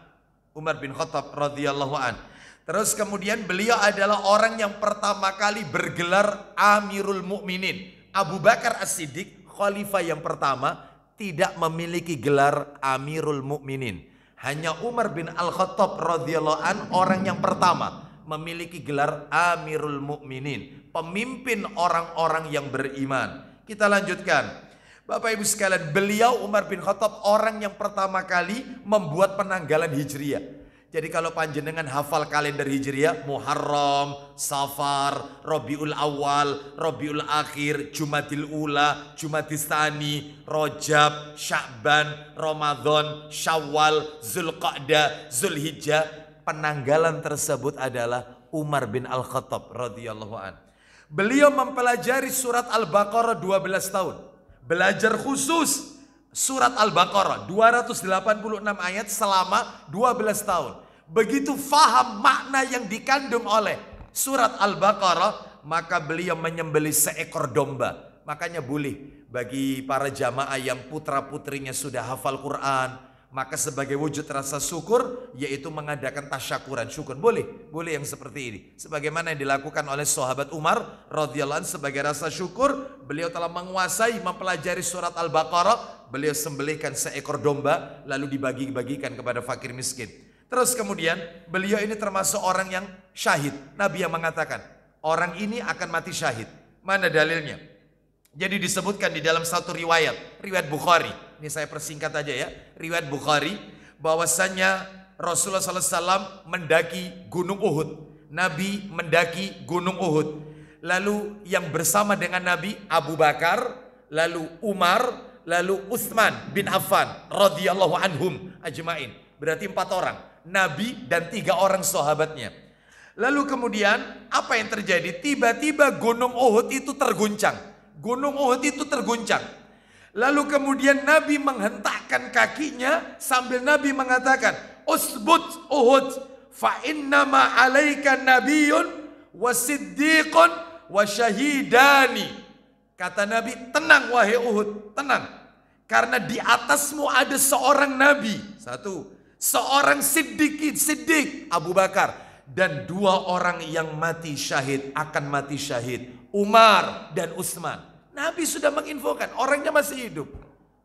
Speaker 1: Umar bin Khattab radhiyallahu an. Terus kemudian beliau adalah orang yang pertama kali bergelar Amirul Mukminin. Abu Bakar As-Siddiq, khalifah yang pertama, tidak memiliki gelar Amirul Mukminin. Hanya Umar bin Al-Khattab radhiyallahu an orang yang pertama memiliki gelar Amirul Mukminin, pemimpin orang-orang yang beriman. Kita lanjutkan. Bapak Ibu sekalian, beliau Umar bin Khattab orang yang pertama kali membuat penanggalan Hijriah. Jadi kalau panjenengan hafal kalender Hijriah, Muharram, Safar, Rabiul Awal, Rabiul Akhir, Jumadil Ula, Jumadis Tsani, Rajab, Sya'ban, Ramadan, Syawal, Zulqa'dah, Zulhijjah, penanggalan tersebut adalah Umar bin Al-Khattab radhiyallahu an. Beliau mempelajari surat Al-Baqarah 12 tahun. Belajar khusus surat Al-Baqarah 286 ayat selama 12 tahun. Begitu faham makna yang dikandung oleh surat Al-Baqarah, maka beliau menyembelih seekor domba. Makanya boleh bagi para jamaah yang putra-putrinya sudah hafal Quran, maka sebagai wujud rasa syukur yaitu mengadakan tasyakuran, syukur. Boleh yang seperti ini. Sebagaimana yang dilakukan oleh sahabat Umar radhiyallahu anhu sebagai rasa syukur, beliau telah menguasai mempelajari surat Al-Baqarah, beliau sembelihkan seekor domba lalu dibagi-bagikan kepada fakir miskin. Terus kemudian beliau ini termasuk orang yang syahid. Nabi yang mengatakan orang ini akan mati syahid. Mana dalilnya? Jadi disebutkan di dalam satu riwayat Bukhari. Ini saya persingkat aja ya. Riwayat Bukhari bahwasannya Rasulullah SAW mendaki Gunung Uhud. Nabi mendaki Gunung Uhud. Lalu yang bersama dengan Nabi Abu Bakar, lalu Umar, lalu Utsman bin Affan radhiyallahu anhum ajmain. Berarti 4 orang. Nabi dan 3 orang sahabatnya. Lalu kemudian apa yang terjadi? Tiba-tiba Gunung Uhud itu terguncang. Gunung Uhud itu terguncang. Lalu kemudian Nabi menghentakkan kakinya sambil Nabi mengatakan, "Usbut Uhud, fa innama 'alaika nabiyyun wa siddiqun wa syahidani." Kata Nabi, "Tenang wahai Uhud, tenang. Karena di atasmu ada seorang nabi, seorang siddiq Abu Bakar, dan 2 orang yang mati syahid, akan mati syahid, Umar dan Utsman." Nabi sudah menginfokan, orangnya masih hidup.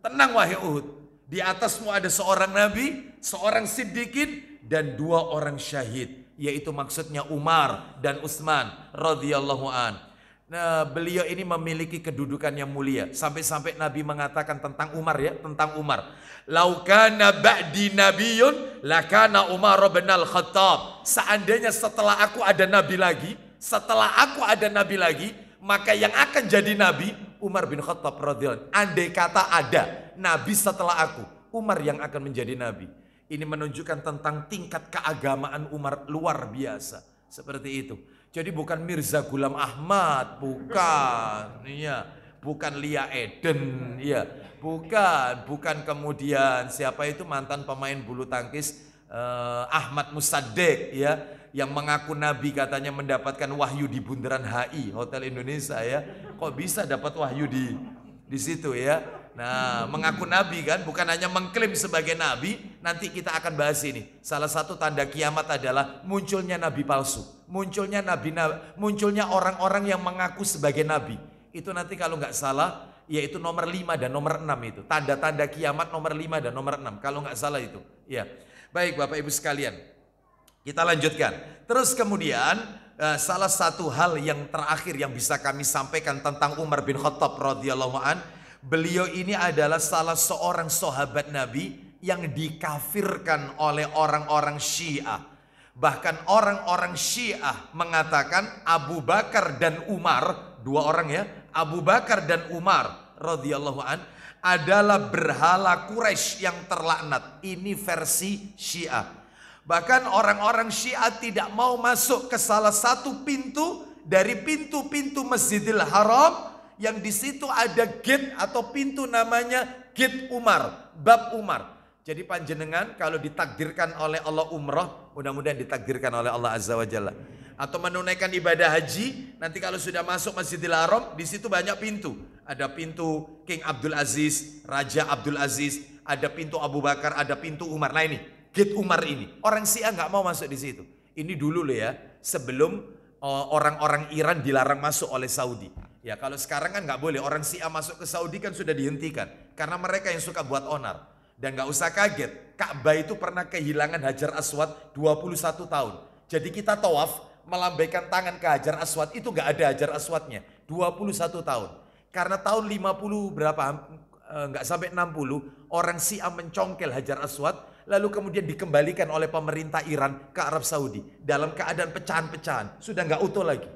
Speaker 1: Tenang wahai Uhud, di atasmu ada seorang nabi, seorang siddiqin, dan 2 orang syahid, yaitu maksudnya Umar dan Utsman radhiyallahu an. Nah, beliau ini memiliki kedudukan yang mulia. Sampai-sampai Nabi mengatakan tentang Umar ya, tentang Umar. Laukana ba'di nabiyyun lakana Umar bin al-Khattab. Seandainya setelah aku ada nabi lagi, maka yang akan jadi nabi Umar bin Khattab radhiyallahu anhu. Andai kata ada nabi setelah aku, Umar yang akan menjadi nabi. Ini menunjukkan tentang tingkat keagamaan Umar luar biasa. Seperti itu. Jadi bukan Mirza Ghulam Ahmad, bukan. Iya, bukan Lia Eden, iya. Bukan kemudian siapa itu mantan pemain bulu tangkis Ahmad Musaddiq ya, yang mengaku nabi, katanya mendapatkan wahyu di bundaran HI Hotel Indonesia ya. Kok bisa dapat wahyu di situ ya? Nah, mengaku nabi kan, bukan hanya mengklaim sebagai nabi. Nanti kita akan bahas ini. Salah satu tanda kiamat adalah munculnya nabi palsu, munculnya orang-orang yang mengaku sebagai nabi. Itu nanti kalau nggak salah, yaitu nomor 5 dan nomor 6 itu. Tanda-tanda kiamat nomor 5 dan nomor 6 kalau nggak salah itu. Ya. Baik Bapak Ibu sekalian, kita lanjutkan. Terus kemudian salah satu hal yang terakhir yang bisa kami sampaikan tentang Umar bin Khattab radhiyallahu an, beliau ini adalah salah seorang sahabat Nabi yang dikafirkan oleh orang-orang Syiah. Bahkan orang-orang Syiah mengatakan Abu Bakar dan Umar, 2 orang ya, Abu Bakar dan Umar radhiyallahu an adalah berhala Quraisy yang terlaknat. Ini versi Syiah. Bahkan orang-orang Syiah tidak mau masuk ke salah satu pintu dari pintu-pintu Masjidil Haram yang di situ ada gate atau pintu namanya gate Umar, bab Umar. Jadi panjenengan kalau ditakdirkan oleh Allah umrah, mudah-mudahan ditakdirkan oleh Allah Azza wa Jalla, atau menunaikan ibadah haji, nanti kalau sudah masuk Masjidil Haram, di situ banyak pintu. Ada pintu King Abdul Aziz, Raja Abdul Aziz, ada pintu Abu Bakar, ada pintu Umar. Nah ini, gate Umar ini. Orang Syiah nggak mau masuk di situ. Ini dulu loh ya, sebelum orang-orang Iran dilarang masuk oleh Saudi. Ya kalau sekarang kan nggak boleh, orang Syiah masuk ke Saudi kan sudah dihentikan. Karena mereka yang suka buat onar. Dan nggak usah kaget, Ka'bah itu pernah kehilangan Hajar Aswad 21 tahun. Jadi kita tawaf, melambaikan tangan ke Hajar Aswad, itu nggak ada Hajar Aswadnya 21 tahun. Karena tahun 50 berapa, nggak sampai 60, orang Syiah mencongkel Hajar Aswad, lalu kemudian dikembalikan oleh pemerintah Iran ke Arab Saudi dalam keadaan pecahan-pecahan, sudah nggak utuh lagi.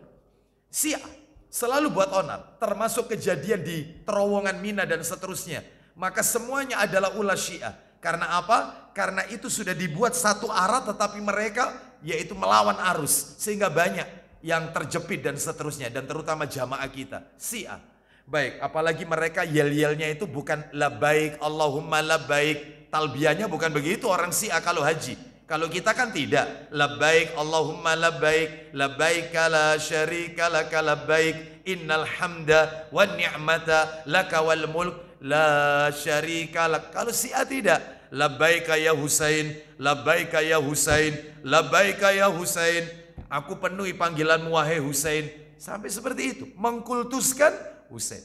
Speaker 1: Syiah selalu buat onar, termasuk kejadian di terowongan Mina dan seterusnya. Maka semuanya adalah ulah Syiah. Karena apa? Karena itu sudah dibuat satu arah, tetapi mereka yaitu melawan arus, sehingga banyak yang terjepit dan seterusnya, dan terutama jamaah kita Syiah. Baik, apalagi mereka yel-yelnya itu bukan labbaik Allahumma labbaik, talbiyahnya bukan begitu orang Syiah kalau haji. Kalau kita kan tidak. Labbaik Allahumma labbaik, labbaik la syarika laka labbaik, innal hamda wan ni'mata laka wal mulk la syarika lak. Kalau Syiah tidak. Labbaika ya Husain, labbaika ya Husain, labbaika ya Husain. Aku penuhi panggilanmu wahai Husain. Sampai seperti itu, mengkultuskan Husain.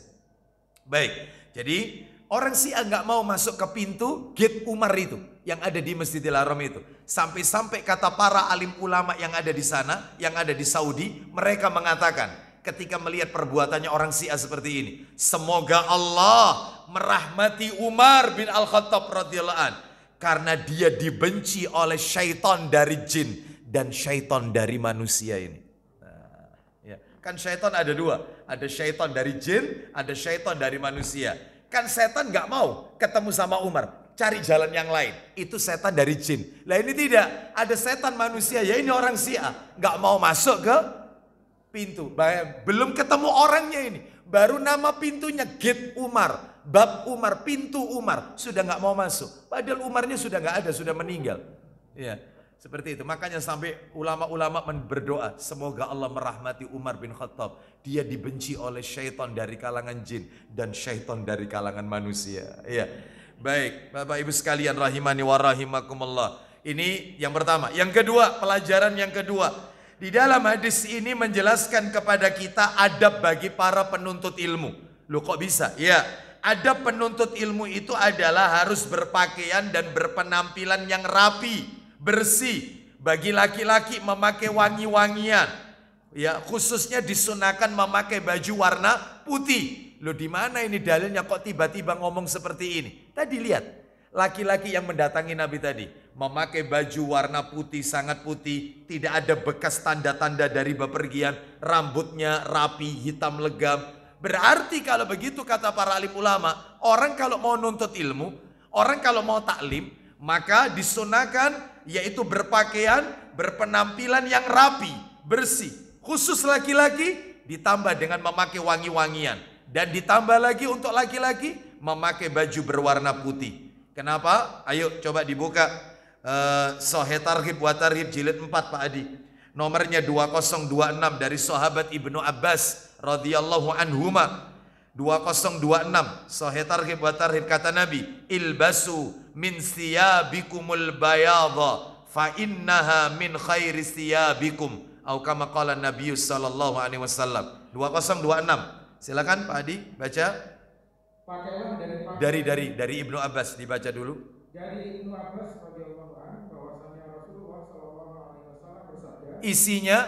Speaker 1: Baik, jadi orang Syiah nggak mau masuk ke pintu gate Umar itu yang ada di Masjidil Haram itu. Sampai-sampai kata para alim ulama yang ada di sana, yang ada di Saudi, mereka mengatakan ketika melihat perbuatannya orang Syiah seperti ini, semoga Allah merahmati Umar bin Al-Khattab radhiyallahu an, karena dia dibenci oleh syaitan dari jin dan syaitan dari manusia ini. Nah, ya. Kan syaitan ada dua, ada syaitan dari jin, ada syaitan dari manusia. Kan setan nggak mau ketemu sama Umar, cari jalan yang lain. Itu setan dari jin. Lah ini tidak, ada setan manusia, ya ini orang Syiah nggak mau masuk ke pintu. Belum ketemu orangnya ini, baru nama pintunya gate Umar. Bab Umar, pintu Umar, sudah nggak mau masuk. Padahal Umarnya sudah nggak ada, sudah meninggal. Ya, seperti itu. Makanya sampai ulama-ulama berdoa, semoga Allah merahmati Umar bin Khattab. Dia dibenci oleh syaitan dari kalangan jin dan syaitan dari kalangan manusia. Ya, baik, Bapak Ibu sekalian rahimani wa rahimakumullah. Ini yang pertama. Yang kedua, pelajaran yang kedua. Di dalam hadis ini menjelaskan kepada kita adab bagi para penuntut ilmu. Loh kok bisa? Ya. Adab penuntut ilmu itu adalah harus berpakaian dan berpenampilan yang rapi, bersih. Bagi laki-laki memakai wangi-wangian. Ya, khususnya disunahkan memakai baju warna putih. Loh di mana ini dalilnya kok tiba-tiba ngomong seperti ini? Tadi lihat, laki-laki yang mendatangi Nabi tadi memakai baju warna putih, sangat putih, tidak ada bekas tanda-tanda dari bepergian, rambutnya rapi, hitam legam. Berarti kalau begitu kata para alim ulama, orang kalau mau nuntut ilmu, orang kalau mau taklim, maka disunahkan yaitu berpakaian, berpenampilan yang rapi, bersih. Khusus laki-laki ditambah dengan memakai wangi-wangian. Dan ditambah lagi untuk laki-laki memakai baju berwarna putih. Kenapa? Ayo coba dibuka Sahih Targhib wa Tarhib jilid 4 Pak Adi. Nomornya 2026 dari sahabat Ibnu Abbas radhiyallahu anhuma. 2026 Sahih Targhib wa Tarhib kata Nabi, ilbasu min siyabikumul bayadha fa innaha min khairi siyabikum, atau kama qala Nabi sallallahu alaihi wasallam. 2026. Silakan Pak Adi baca.
Speaker 2: Pakailah
Speaker 1: Dari Ibnu Abbas dibaca dulu.
Speaker 2: Dari Ibnu Abbas radhiyallahu anhu bahwasanya Rasulullah sallallahu alaihi wasallam bersabda,
Speaker 1: isinya,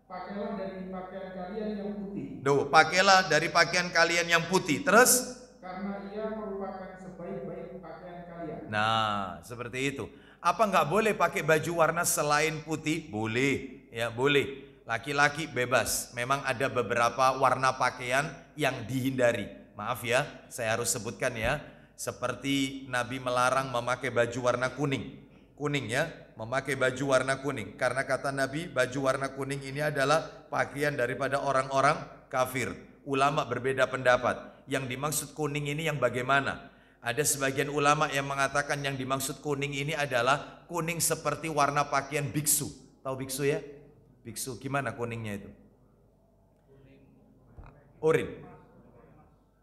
Speaker 2: pakailah dari pakaian kalian yang putih.
Speaker 1: Pakailah dari pakaian kalian yang putih. Terus?
Speaker 2: Karena ia merupakan sebaik-baik pakaian kalian.
Speaker 1: Nah, seperti itu. Apa nggak boleh pakai baju warna selain putih? Boleh, ya boleh. Laki-laki bebas. Memang ada beberapa warna pakaian yang dihindari. Maaf ya, saya harus sebutkan ya. Seperti Nabi melarang memakai baju warna kuning. Kuning ya, memakai baju warna kuning. Karena kata Nabi, baju warna kuning ini adalah pakaian daripada orang-orang kafir. Ulama berbeda pendapat. Yang dimaksud kuning ini yang bagaimana? Ada sebagian ulama yang mengatakan yang dimaksud kuning ini adalah kuning seperti warna pakaian biksu. Tahu biksu ya? Biksu gimana kuningnya itu? Urin.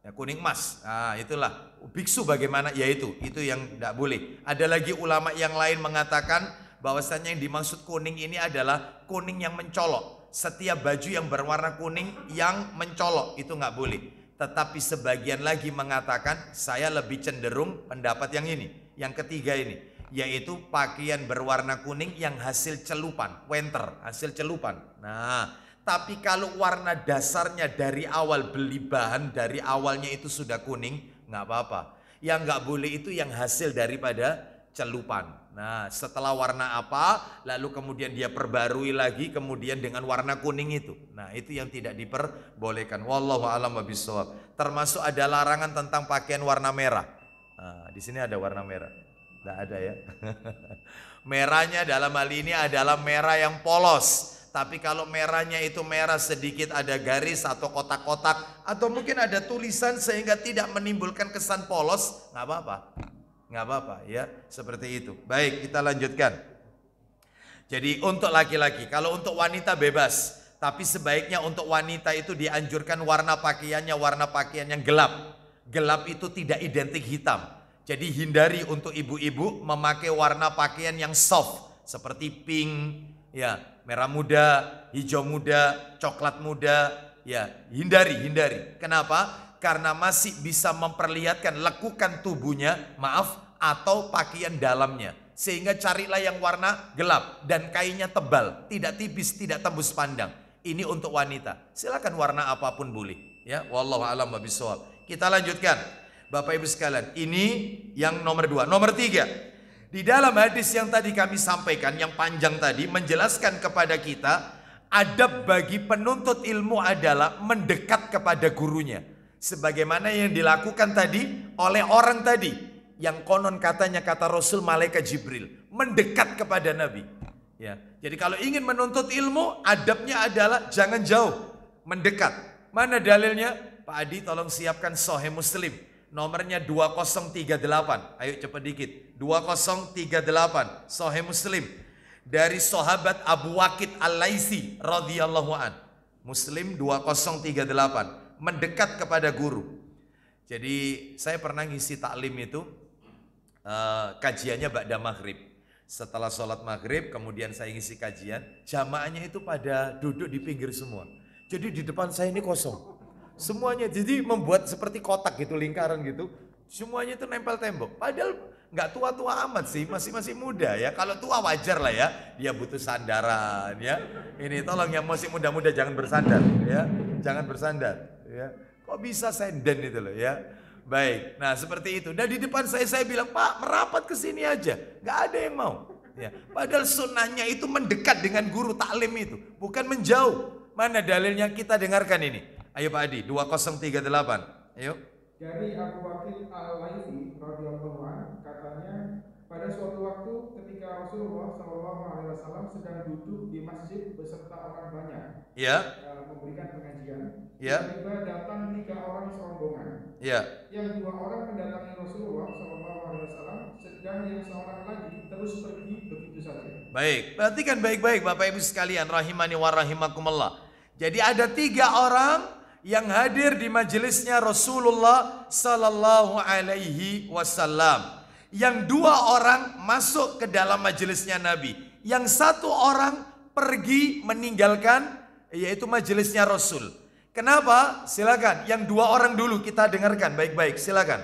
Speaker 1: Ya, kuning emas. Nah, itulah. Biksu bagaimana? Ya itu yang tidak boleh. Ada lagi ulama yang lain mengatakan bahwasanya yang dimaksud kuning ini adalah kuning yang mencolok. Setiap baju yang berwarna kuning yang mencolok itu nggak boleh. Tetapi sebagian lagi mengatakan saya lebih cenderung pendapat yang ini, yang ketiga ini, yaitu pakaian berwarna kuning yang hasil celupan, winter, hasil celupan. Nah, tapi kalau warna dasarnya dari awal beli bahan dari awalnya itu sudah kuning, nggak apa-apa. Yang nggak boleh itu yang hasil daripada celupan. Nah, setelah warna apa, lalu kemudian dia perbarui lagi, kemudian dengan warna kuning itu. Nah, itu yang tidak diperbolehkan. Wallahu a'lam bishawab. Termasuk ada larangan tentang pakaian warna merah. Nah, di sini ada warna merah. Tidak ada ya. Merahnya dalam hal ini adalah merah yang polos. Tapi kalau merahnya itu merah sedikit ada garis atau kotak-kotak, atau mungkin ada tulisan sehingga tidak menimbulkan kesan polos, nggak apa-apa. Nggak apa-apa ya, seperti itu. Baik, kita lanjutkan. Jadi untuk laki-laki, kalau untuk wanita bebas. Tapi sebaiknya untuk wanita itu dianjurkan warna pakaiannya warna pakaian yang gelap. Gelap itu tidak identik hitam. Jadi hindari untuk ibu-ibu memakai warna pakaian yang soft. Seperti pink, ya, merah muda, hijau muda, coklat muda. Ya, hindari. Kenapa? Karena masih bisa memperlihatkan lekukan tubuhnya, atau pakaian dalamnya. Sehingga carilah yang warna gelap dan kainnya tebal, tidak tipis, tidak tembus pandang. Ini untuk wanita. Silakan warna apapun boleh. Ya, wallahu a'lam bishawab. Kita lanjutkan. Bapak Ibu sekalian, ini yang nomor 2. Nomor 3. Di dalam hadis yang tadi kami sampaikan, yang panjang tadi, menjelaskan kepada kita, adab bagi penuntut ilmu adalah mendekat kepada gurunya. Sebagaimana yang dilakukan tadi oleh orang tadi. Yang konon katanya kata Rasul malaikat Jibril mendekat kepada Nabi. Ya, jadi kalau ingin menuntut ilmu, adabnya adalah jangan jauh, mendekat. Mana dalilnya? Pak Adi tolong siapkan Sahih Muslim. Nomornya 2038. Ayo cepat dikit. 2038 Sahih Muslim. Dari sahabat Abu Waqid Al-Laitsi radhiyallahu an. Muslim 2038. Mendekat kepada guru. Jadi saya pernah ngisi taklim itu. Kajiannya ba'da maghrib. Setelah sholat maghrib kemudian saya ngisi kajian, jamaahnya itu pada duduk di pinggir semua. Jadi di depan saya ini kosong semuanya, jadi membuat seperti kotak gitu, lingkaran gitu, semuanya itu nempel tembok. Padahal nggak tua-tua amat sih, masih muda ya. Kalau tua wajar lah ya, dia butuh sandaran ya. Ini tolong yang masih muda-muda jangan bersandar ya, jangan bersandar ya. Kok bisa senden itu loh ya. Baik, nah seperti itu. Dan di depan saya bilang, Pak merapat ke sini aja, nggak ada yang mau. Ya, padahal sunnahnya itu mendekat dengan guru taklim itu, bukan menjauh. Mana dalilnya? Kita dengarkan ini. Ayo Pak Adi, 2038. Ayo.
Speaker 2: Dari Abu Waqid Al-Laitsi radhiyallahu anhu, katanya pada suatu waktu ketika Rasulullah SAW sedang duduk di masjid beserta orang banyak,
Speaker 1: ya,
Speaker 2: memberikan pengajian,
Speaker 1: ya,
Speaker 2: tiba-tiba datang 3 orang serombongan.
Speaker 1: Ya.
Speaker 2: Yang 2 orang mendatangi Rasulullah SAW, sedang yang seorang lagi terus pergi begitu saja.
Speaker 1: Baik, perhatikan baik-baik Bapak Ibu sekalian, rahimani wa rahimakumullah. Jadi ada 3 orang yang hadir di majelisnya Rasulullah Sallallahu Alaihi Wasallam. Yang 2 orang masuk ke dalam majelisnya Nabi. Yang 1 orang pergi meninggalkan, yaitu majelisnya Rasul. Kenapa? Silakan. Yang 2 orang dulu kita dengarkan baik-baik. Silakan.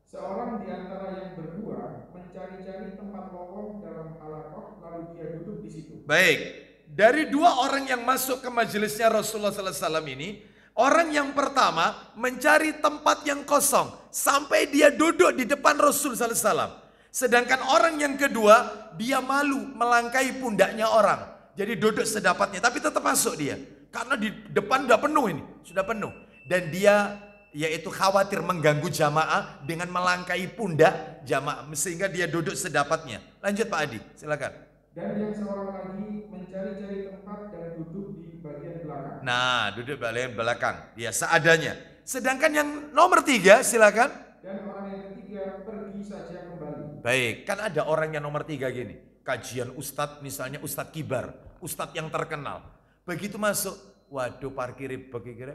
Speaker 2: Seorang di antara yang berdua mencari-cari tempat lowong dalam halaqah, lalu dia duduk di situ.
Speaker 1: Baik. Dari 2 orang yang masuk ke majelisnya Rasulullah SAW ini, orang yang pertama mencari tempat yang kosong sampai dia duduk di depan Rasul SAW. Sedangkan orang yang kedua, dia malu melangkahi pundaknya orang. Jadi duduk sedapatnya, tapi tetap masuk dia. Karena di depan sudah penuh ini, sudah penuh. Dan dia yaitu khawatir mengganggu jamaah dengan melangkahi pundak jamaah, sehingga dia duduk sedapatnya. Lanjut Pak Adi, silakan.
Speaker 2: Dan yang seorang lagi mencari-cari tempat dan duduk di bagian belakang.
Speaker 1: Nah, duduk bagian belakang, dia seadanya. Sedangkan yang nomor 3, silakan.
Speaker 2: Dan orang yang ketiga pergi saja kembali.
Speaker 1: Baik, kan ada orang yang nomor 3 gini. Kajian ustadz, misalnya ustadz kibar, ustadz yang terkenal. Begitu masuk, waduh parkir begini,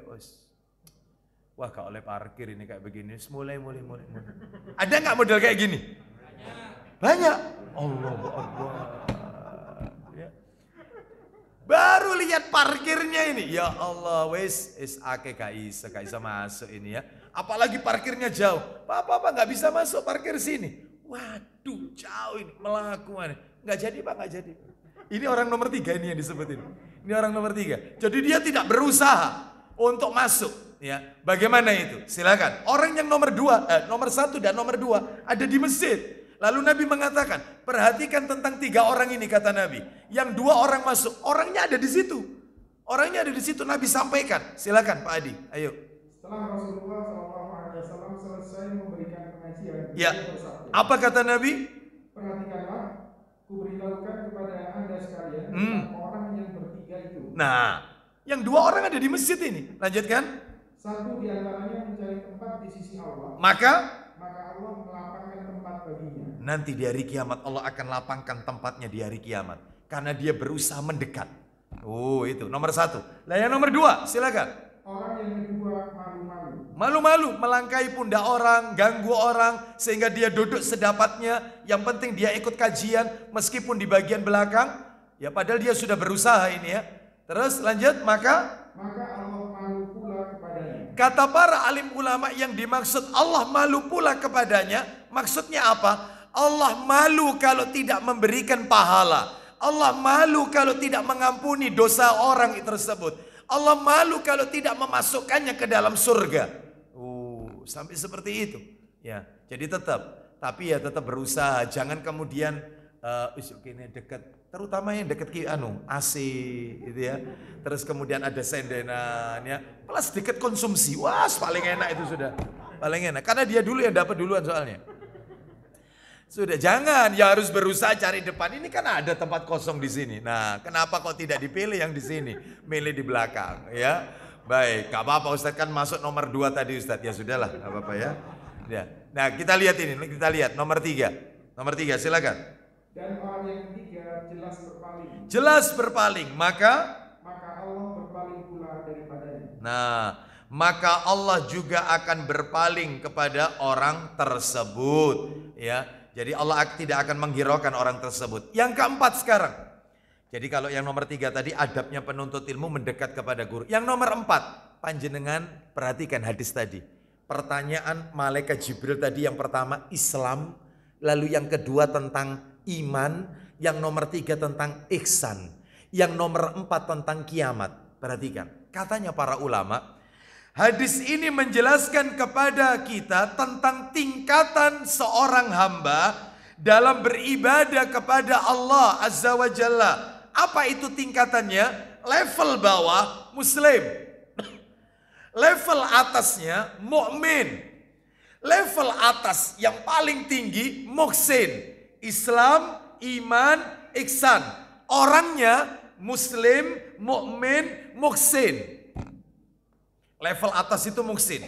Speaker 1: wah gak oleh parkir ini kayak begini. Mulai. Ada nggak model kayak gini? Banyak. Allahu Akbar. Ya. Baru lihat parkirnya ini, ya Allah, wes ake gak bisa masuk ini ya. Apalagi parkirnya jauh. Pak nggak bisa masuk parkir sini. Waduh, jauh ini, melakukan. Nggak jadi Pak, nggak jadi. Ini orang nomor 3 ini yang disebutin. Ini orang nomor 3. Jadi dia tidak berusaha untuk masuk. Ya, bagaimana itu? Silakan. Orang yang nomor 1 dan nomor 2 ada di masjid. Lalu Nabi mengatakan, perhatikan tentang 3 orang ini kata Nabi. Yang 2 orang masuk, orangnya ada di situ. Orangnya ada di situ. Nabi sampaikan. Silakan Pak Adi. Ayo.
Speaker 2: Setelah Rasulullah SAW selesai memberikan pengajian,
Speaker 1: ya. Apa kata Nabi?
Speaker 2: Perhatikanlah, kuberitahukan kepada anda sekalian tentang orang yang bertiga itu.
Speaker 1: Nah, yang 2 orang ada di masjid ini. Lanjutkan.
Speaker 2: 1 di antaranya mencari tempat di sisi Allah.
Speaker 1: Maka
Speaker 2: Allah melapangkan tempat baginya.
Speaker 1: Nanti di hari kiamat Allah akan lapangkan tempatnya di hari kiamat.
Speaker 3: Karena dia berusaha mendekat. Oh, itu nomor 1. Lah yang nomor 2, silakan.
Speaker 2: Orang yang kedua malu-malu.
Speaker 3: Malu-malu, melangkahi pundak orang, ganggu orang, sehingga dia duduk sedapatnya. Yang penting dia ikut kajian, meskipun di bagian belakang. Ya padahal dia sudah berusaha ini ya. Terus lanjut, maka
Speaker 2: Allah malu pula kepadanya.
Speaker 3: kata para alim ulama yang dimaksud Allah malu pula kepadanya, maksudnya apa? Allah malu kalau tidak memberikan pahala. Allah malu kalau tidak mengampuni dosa orang tersebut. Allah malu kalau tidak memasukkannya ke dalam surga. Sampai seperti itu. Ya, jadi tapi ya tetap berusaha. Jangan kemudian ini dekat, terutama yang dekat AC gitu ya. Terus kemudian ada sendenan ya. Plus dekat konsumsi. Wah, paling enak itu sudah. Paling enak karena dia dulu yang dapat duluan soalnya. Sudah, jangan, ya harus berusaha cari depan. Ini kan ada tempat kosong di sini. Nah, kenapa kok tidak dipilih yang di sini? Milih di belakang, ya. Baik, gak apa-apa Ustadz, kan masuk nomor 2 tadi Ustadz. Ya sudahlah, gak apa-apa ya. Nah, kita lihat ini, kita lihat nomor 3. Nomor 3, silakan.
Speaker 2: Dan orang yang ketiga jelas berpaling.
Speaker 3: Jelas berpaling, maka
Speaker 2: Allah berpaling pula daripadanya.
Speaker 3: Nah, maka Allah juga akan berpaling kepada orang tersebut, ya. Jadi Allah tidak akan menghiraukan orang tersebut. Yang keempat sekarang. Jadi kalau yang nomor 3 tadi adabnya penuntut ilmu mendekat kepada guru. Yang nomor 4, panjenengan perhatikan hadis tadi. Pertanyaan malaikat Jibril tadi yang pertama Islam, lalu yang kedua tentang iman, yang nomor 3 tentang ihsan, yang nomor 4 tentang kiamat. Perhatikan, katanya para ulama, hadis ini menjelaskan kepada kita tentang tingkatan seorang hamba dalam beribadah kepada Allah Azza wa Jalla. Apa itu tingkatannya? Level bawah muslim, level atasnya mukmin, level atas yang paling tinggi muhsin, Islam, iman, ihsan. Orangnya muslim, mukmin, muhsin. Level atas itu muhsin.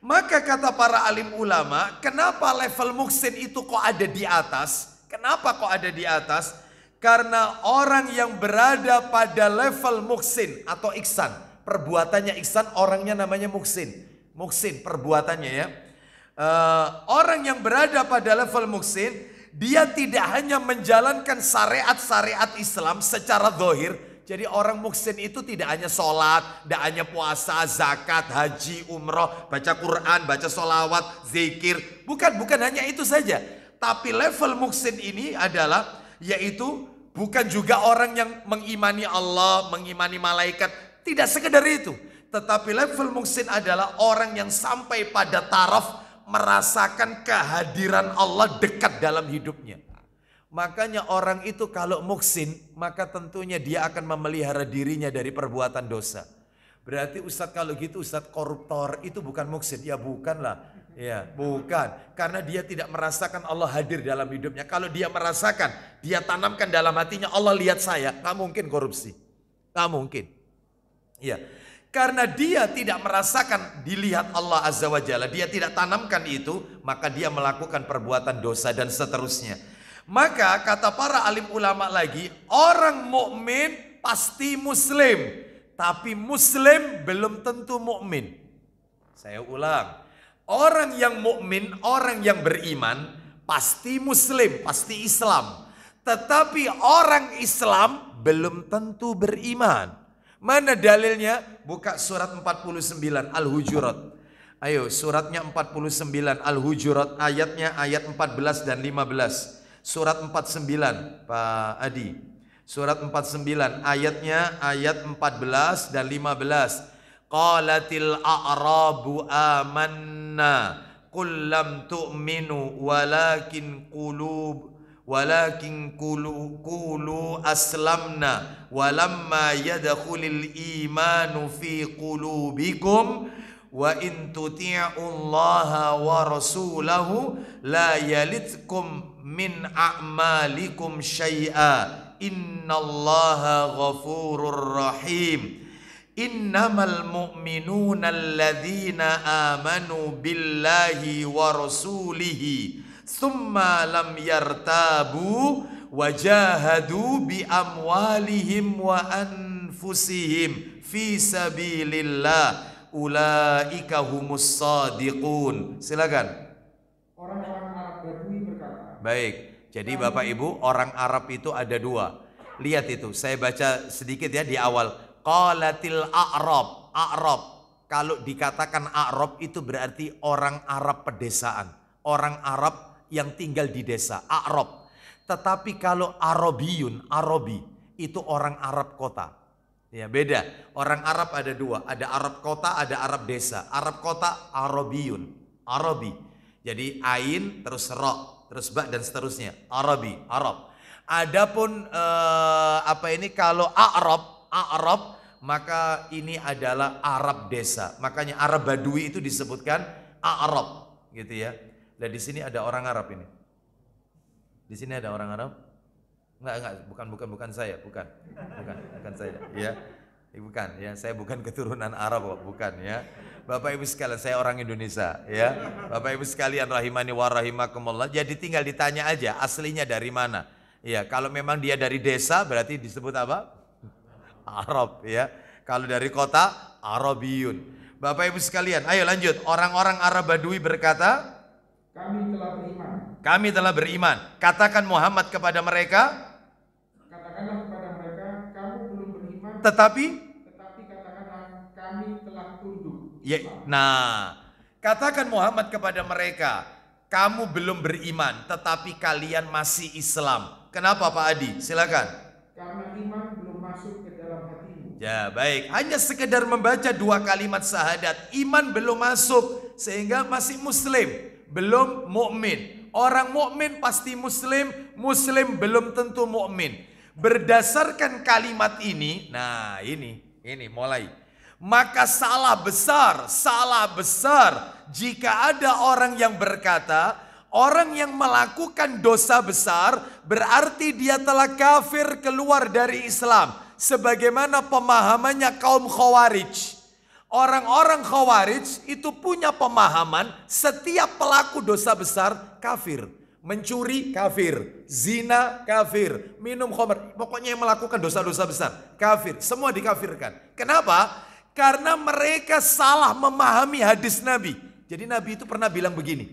Speaker 3: Maka kata para alim ulama, kenapa level muhsin itu kok ada di atas? Kenapa kok ada di atas? Karena orang yang berada pada level muhsin atau ihsan, perbuatannya ihsan, orangnya namanya muhsin. Muhsin perbuatannya ya. Orang yang berada pada level muhsin, dia tidak hanya menjalankan syariat-syariat Islam secara zahir. Jadi orang muhsin itu tidak hanya sholat, tidak hanya puasa, zakat, haji, umroh, baca Quran, baca sholawat, zikir. Bukan hanya itu saja. Tapi level muhsin ini adalah, yaitu bukan juga orang yang mengimani Allah, mengimani malaikat. Tidak sekedar itu. Tetapi level muhsin adalah orang yang sampai pada taraf merasakan kehadiran Allah dekat dalam hidupnya. Makanya orang itu kalau muhsin, maka tentunya dia akan memelihara dirinya dari perbuatan dosa. Berarti Ustadz kalau gitu Ustadz koruptor itu bukan muhsin? Ya bukanlah, ya bukan. Karena dia tidak merasakan Allah hadir dalam hidupnya. Kalau dia merasakan, dia tanamkan dalam hatinya Allah lihat saya, nggak mungkin korupsi, nggak mungkin. Ya, karena dia tidak merasakan dilihat Allah Azza wa Jalla, dia tidak tanamkan itu, maka dia melakukan perbuatan dosa dan seterusnya. Maka kata para alim ulama lagi, orang mukmin pasti muslim, tapi muslim belum tentu mukmin. Saya ulang, orang yang mukmin, orang yang beriman pasti muslim, pasti Islam. Tetapi orang Islam belum tentu beriman. Mana dalilnya? Buka surat 49 Al-Hujurat. Ayo, suratnya 49 Al-Hujurat, ayatnya ayat 14 dan 15. Surat 49 Pak Adi. Surat 49 ayatnya ayat 14 dan 15. Qalatil a'rabu amanna qul lam tu'minu walakin qulu aslamna walamma yadkhulul imanu fi qulubikum wa in tuti'ullaha wa rasulahu la yalitkum min a'malikum syai'a innallaha ghafurur rahim. Innamal mu'minuna alladzina amanu billahi wa rasulihi thumma lam yartabu wajahadu bi amwalihim wa anfusihim fi sabilillah ulaika humus shadiqun. Silakan.
Speaker 2: Orang-orang Arab Badui berkata.
Speaker 3: Baik. Jadi Bapak Ibu, orang Arab itu ada dua. Lihat itu, saya baca sedikit ya di awal. Qalatil a'rab. A'rab. Kalau dikatakan A'rab itu berarti orang Arab pedesaan. Orang Arab yang tinggal di desa. A'rab. Tetapi kalau Arabiyun, Arabi, itu orang Arab kota. Ya beda. Orang Arab ada dua. Ada Arab kota, ada Arab desa. Arab kota, Arabiyun. Arabi. Jadi ain, terus ra, terus ba dan seterusnya. Arabi, Arab. Adapun kalau Arab, maka ini adalah Arab desa. Makanya Arab Badui itu disebutkan Arab, gitu ya. Dan di sini ada orang Arab ini. Di sini ada orang Arab? Enggak, bukan saya, bukan saya, ya. Bukan, ya. Saya bukan keturunan Arab kok, bukan ya. Bapak Ibu sekalian, saya orang Indonesia, ya. Bapak Ibu sekalian rahimani wa rahimakumullah. Jadi tinggal ditanya aja aslinya dari mana. Ya, kalau memang dia dari desa berarti disebut apa? Arab, ya. Kalau dari kota, Arabiyun. Bapak Ibu sekalian, ayo lanjut. Orang-orang Arab Badui berkata,
Speaker 2: kami telah beriman.
Speaker 3: Kami telah beriman. Katakan Muhammad kepada mereka.
Speaker 2: Katakanlah kepada mereka, kamu belum beriman.
Speaker 3: Tetapi
Speaker 2: katakanlah kami telah tunduk.
Speaker 3: Ya, nah, katakan Muhammad kepada mereka, kamu belum beriman, tetapi kalian masih Islam. Kenapa Pak Adi? Silakan.
Speaker 2: Karena iman belum masuk ke dalam hatimu.
Speaker 3: Ya baik, hanya sekedar membaca 2 kalimat syahadat, iman belum masuk sehingga masih Muslim, belum mukmin. Orang mukmin pasti Muslim, Muslim belum tentu mukmin. Berdasarkan kalimat ini, nah ini mulai. Maka salah besar jika ada orang yang berkata, orang yang melakukan dosa besar berarti dia telah kafir keluar dari Islam. Sebagaimana pemahamannya kaum Khawarij. Orang-orang Khawarij itu punya pemahaman setiap pelaku dosa besar kafir. Mencuri kafir, zina kafir, minum khamr, pokoknya yang melakukan dosa-dosa besar kafir, semua dikafirkan. Kenapa? Karena mereka salah memahami hadis Nabi. Jadi Nabi itu pernah bilang begini.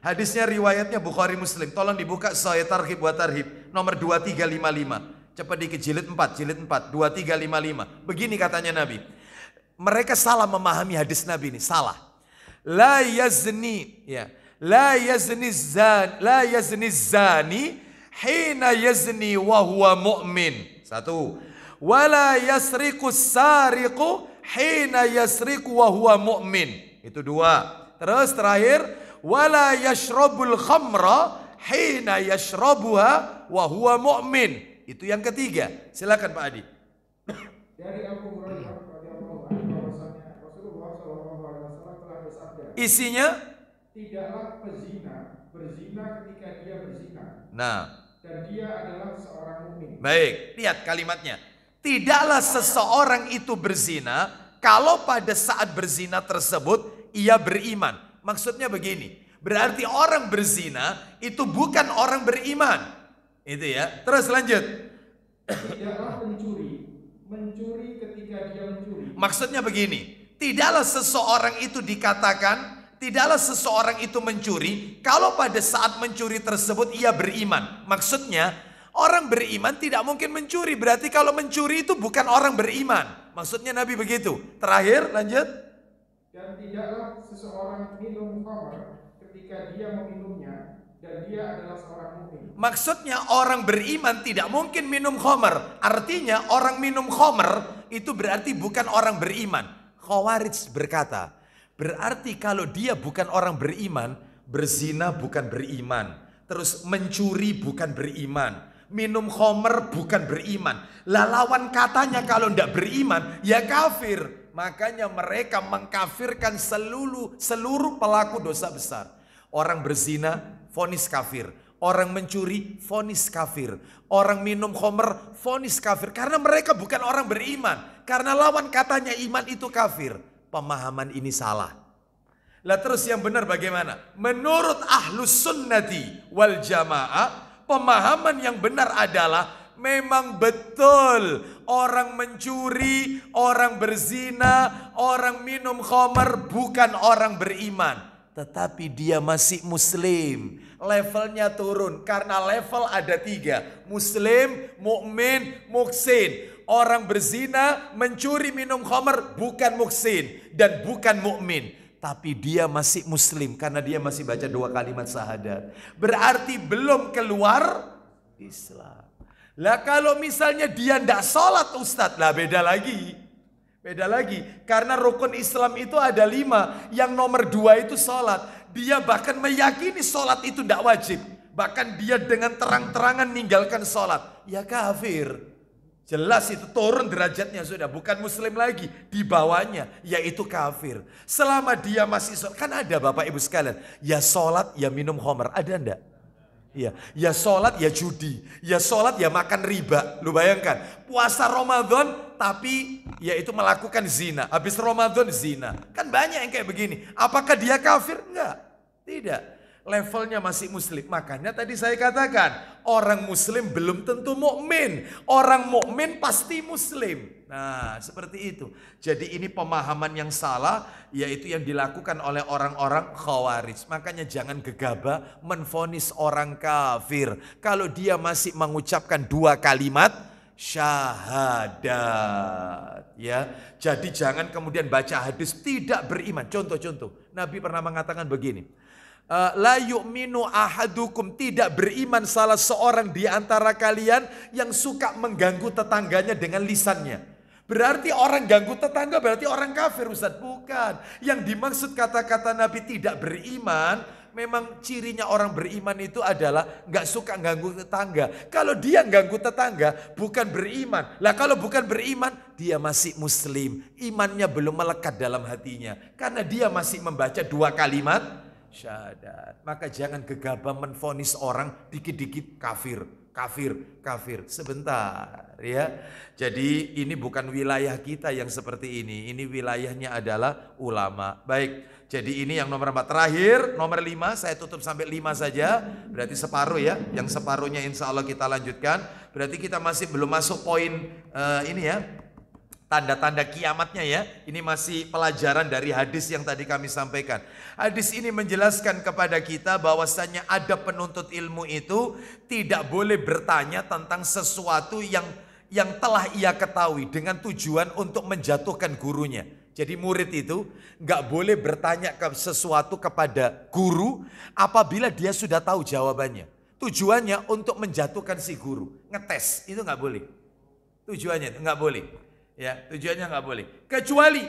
Speaker 3: Hadisnya riwayatnya Bukhari Muslim. Tolong dibuka Sahih Targhib wa Tarhib nomor 2355. Cepat dikit jilid 4 2355. Begini katanya Nabi. Mereka salah memahami hadis Nabi ini, salah. La yazni zani hina yazni wa huwa mu'min. 1. Wala yasriqu sariqu hina yasriqu wa huwa mu'min. Itu 2. Terus terakhir, wala yashrabul khamra hina yashrabuha wa huwa mu'min. Itu yang ketiga. Silakan Pak Adi.
Speaker 2: Dari Abu Hurairah radhiyallahu anhu bahwasanya Rasulullah SAW telah bersabda.
Speaker 3: Isinya?
Speaker 2: Tidaklah pezina berzina ketika dia berzina.
Speaker 3: Nah.
Speaker 2: Dan dia adalah seorang mukmin.
Speaker 3: Baik, lihat kalimatnya. Tidaklah seseorang itu berzina kalau pada saat berzina tersebut ia beriman. Maksudnya begini, berarti orang berzina itu bukan orang beriman. Itu ya. Terus lanjut.
Speaker 2: Tidaklah mencuri ketika dia mencuri.
Speaker 3: Maksudnya begini, tidaklah seseorang itu dikatakan, tidaklah seseorang itu mencuri kalau pada saat mencuri tersebut ia beriman. Maksudnya orang beriman tidak mungkin mencuri. Berarti kalau mencuri itu bukan orang beriman. Maksudnya Nabi begitu. Terakhir lanjut.
Speaker 2: Dan tidaklah seseorang minum khamr ketika dia meminumnya dan dia adalah seorang mukmin.
Speaker 3: Maksudnya orang beriman tidak mungkin minum khamr. Artinya orang minum khamr itu berarti bukan orang beriman. Khawarij berkata, berarti kalau dia bukan orang beriman, berzina bukan beriman, terus mencuri bukan beriman, minum khamr bukan beriman. Lah lawan katanya kalau tidak beriman ya kafir. Makanya mereka mengkafirkan seluruh pelaku dosa besar. Orang berzina vonis kafir, orang mencuri vonis kafir, orang minum khamr vonis kafir, karena mereka bukan orang beriman. Karena lawan katanya iman itu kafir. Pemahaman ini salah. Lah terus yang benar bagaimana? Menurut ahlus sunnati wal jamaah, Pemahaman yang benar adalah memang betul orang mencuri, orang berzina, orang minum khamar bukan orang beriman. Tetapi dia masih muslim. Levelnya turun karena level ada 3. Muslim, mukmin, muhsin. Orang berzina, mencuri, minum khamar bukan muhsin dan bukan mukmin. Tapi dia masih muslim karena dia masih baca 2 kalimat syahadat. Berarti belum keluar Islam. Lah kalau misalnya dia tidak sholat Ustadz, lah beda lagi. Beda lagi. Karena rukun Islam itu ada 5. Yang nomor 2 itu sholat. Dia bahkan meyakini sholat itu tidak wajib. Bahkan dia dengan terang-terangan meninggalkan sholat. Ya kafir. Jelas itu turun derajatnya sudah, bukan muslim lagi, di bawahnya yaitu kafir. Selama dia masih sholat, kan ada Bapak Ibu sekalian, ya sholat ya minum khamar, ada enggak? Ya sholat ya judi, ya sholat ya makan riba. Lu bayangkan, puasa Ramadan tapi yaitu melakukan zina, habis Ramadan zina. Kan banyak yang kayak begini. Apakah dia kafir? Enggak, tidak. Levelnya masih muslim. Makanya tadi saya katakan, orang muslim belum tentu mukmin. Orang mukmin pasti muslim. Nah, seperti itu. Jadi ini pemahaman yang salah, yaitu yang dilakukan oleh orang-orang khawarij. Makanya jangan gegabah menvonis orang kafir kalau dia masih mengucapkan 2 kalimat syahadat. Ya, jadi jangan kemudian baca hadis tidak beriman. Contoh-contoh, Nabi pernah mengatakan begini. La yu'minu ahadukum, tidak beriman salah seorang di antara kalian yang suka mengganggu tetangganya dengan lisannya. Berarti orang ganggu tetangga berarti orang kafir, Ustaz? Bukan. Yang dimaksud kata-kata Nabi tidak beriman, memang cirinya orang beriman itu adalah nggak suka ganggu tetangga. Kalau dia ganggu tetangga bukan beriman. Lah kalau bukan beriman, dia masih muslim. Imannya belum melekat dalam hatinya. Karena dia masih membaca 2 kalimat syahadat. Maka jangan gegabah menvonis orang dikit-dikit kafir, kafir, kafir. Sebentar ya. Jadi ini bukan wilayah kita yang seperti ini. Ini wilayahnya adalah ulama. Baik. Jadi ini yang nomor 4. Terakhir nomor 5, saya tutup sampai 5 saja. Berarti separuh ya. Yang separuhnya insya Allah kita lanjutkan. Berarti kita masih belum masuk poin ini ya. Tanda-tanda kiamatnya ya. Ini masih pelajaran dari hadis yang tadi kami sampaikan. Hadis ini menjelaskan kepada kita bahwasannya ada penuntut ilmu itu tidak boleh bertanya tentang sesuatu yang telah ia ketahui dengan tujuan untuk menjatuhkan gurunya. Jadi murid itu nggak boleh bertanya ke sesuatu kepada guru apabila dia sudah tahu jawabannya. Tujuannya untuk menjatuhkan si guru, ngetes, itu nggak boleh. Tujuannya nggak boleh. Ya, tujuannya nggak boleh. Kecuali,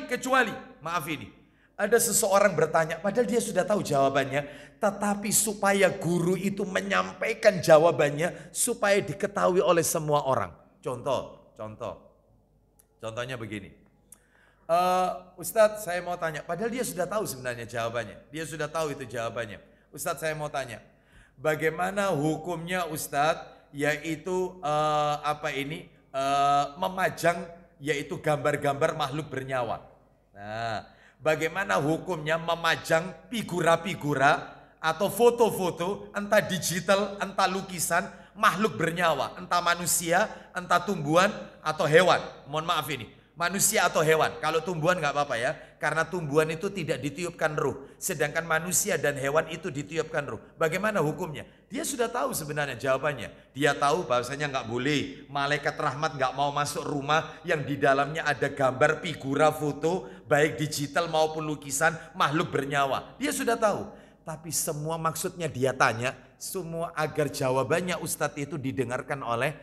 Speaker 3: maaf ini, ada seseorang bertanya, padahal dia sudah tahu jawabannya, tetapi supaya guru itu menyampaikan jawabannya supaya diketahui oleh semua orang. Contohnya begini. Ustadz, saya mau tanya, padahal dia sudah tahu sebenarnya jawabannya. Dia sudah tahu itu jawabannya. Ustadz, saya mau tanya, bagaimana hukumnya Ustadz, yaitu memajang yaitu gambar-gambar makhluk bernyawa. Nah, bagaimana hukumnya memajang figura-figura atau foto-foto, entah digital, entah lukisan, makhluk bernyawa, entah manusia, entah tumbuhan atau hewan. Mohon maaf ini, manusia atau hewan. Kalau tumbuhan nggak apa-apa ya, karena tumbuhan itu tidak ditiupkan ruh, sedangkan manusia dan hewan itu ditiupkan ruh. Bagaimana hukumnya? Dia sudah tahu sebenarnya jawabannya. Dia tahu bahwasanya nggak boleh, malaikat rahmat nggak mau masuk rumah yang di dalamnya ada gambar, figura, foto, baik digital maupun lukisan, makhluk bernyawa. Dia sudah tahu. Tapi semua maksudnya dia tanya, semua agar jawabannya Ustadz itu didengarkan oleh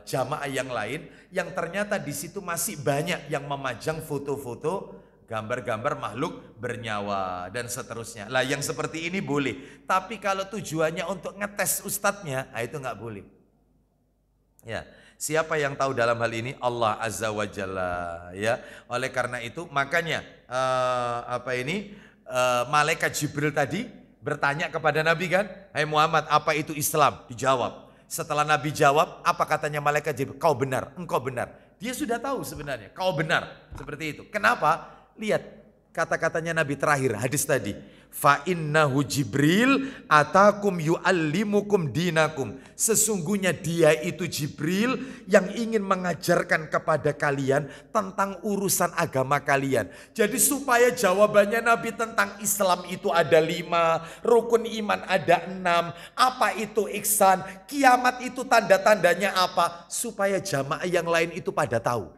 Speaker 3: jamaah yang lain, yang ternyata di situ masih banyak yang memajang foto-foto, gambar-gambar makhluk bernyawa dan seterusnya. Lah yang seperti ini boleh, tapi kalau tujuannya untuk ngetes ustadznya, itu nggak boleh. Ya, siapa yang tahu dalam hal ini? Allah Azza wa Jalla. Ya, oleh karena itu makanya malaikat Jibril tadi bertanya kepada Nabi kan, hai Muhammad, apa itu Islam? Dijawab. Setelah Nabi jawab, apa katanya malaikat Jibril? Kau benar, engkau benar. Dia sudah tahu sebenarnya, kau benar. Seperti itu. Kenapa? Lihat, kata-katanya Nabi terakhir, hadis tadi. Fa innahu Jibril atakum yu'allimukum dinakum. Sesungguhnya dia itu Jibril yang ingin mengajarkan kepada kalian tentang urusan agama kalian. Jadi supaya jawabannya Nabi tentang Islam itu ada 5, rukun iman ada 6, apa itu ihsan, kiamat itu tanda-tandanya apa, supaya jamaah yang lain itu pada tahu.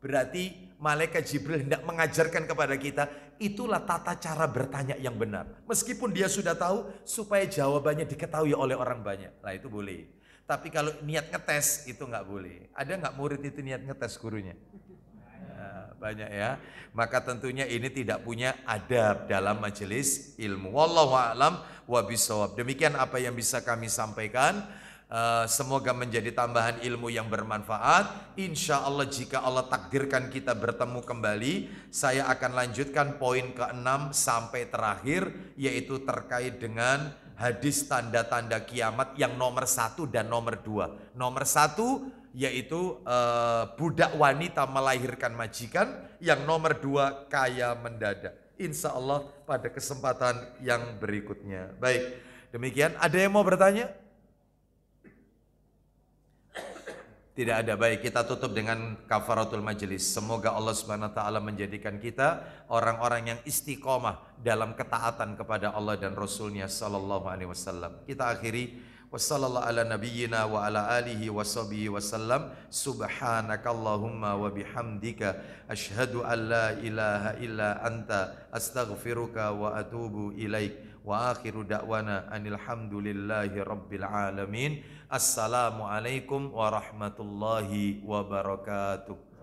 Speaker 3: Berarti malaikat Jibril hendak mengajarkan kepada kita, itulah tata cara bertanya yang benar. Meskipun dia sudah tahu, supaya jawabannya diketahui oleh orang banyak. Nah itu boleh. Tapi kalau niat ngetes, itu nggak boleh. Ada nggak murid itu niat ngetes gurunya? Nah, banyak ya. Maka tentunya ini tidak punya adab dalam majelis ilmu. Wallahu a'lam wa bishawab. Demikian apa yang bisa kami sampaikan. Semoga menjadi tambahan ilmu yang bermanfaat. Insya Allah jika Allah takdirkan kita bertemu kembali, saya akan lanjutkan poin ke-6 sampai terakhir, yaitu terkait dengan hadis tanda-tanda kiamat yang nomor 1 dan nomor 2. Nomor 1 yaitu budak wanita melahirkan majikan, yang nomor 2 kaya mendadak. Insya Allah pada kesempatan yang berikutnya. Baik, demikian. Ada yang mau bertanya? Tidak ada. Baik, kita tutup dengan kafaratul majelis. Semoga Allah Subhanahu wa taala menjadikan kita orang-orang yang istiqomah dalam ketaatan kepada Allah dan Rasulnya sallallahu alaihi wasallam. Kita akhiri wassallallahu ala nabiyyina wa ala alihi washabihi wasallam. Subhanakallahumma wa bihamdika asyhadu an la ilaha illa anta astaghfiruka wa atubu ilaik. Wa akhiru da'wana anil hamdulillahi rabbil alamin. Assalamualaikum warahmatullahi wabarakatuh.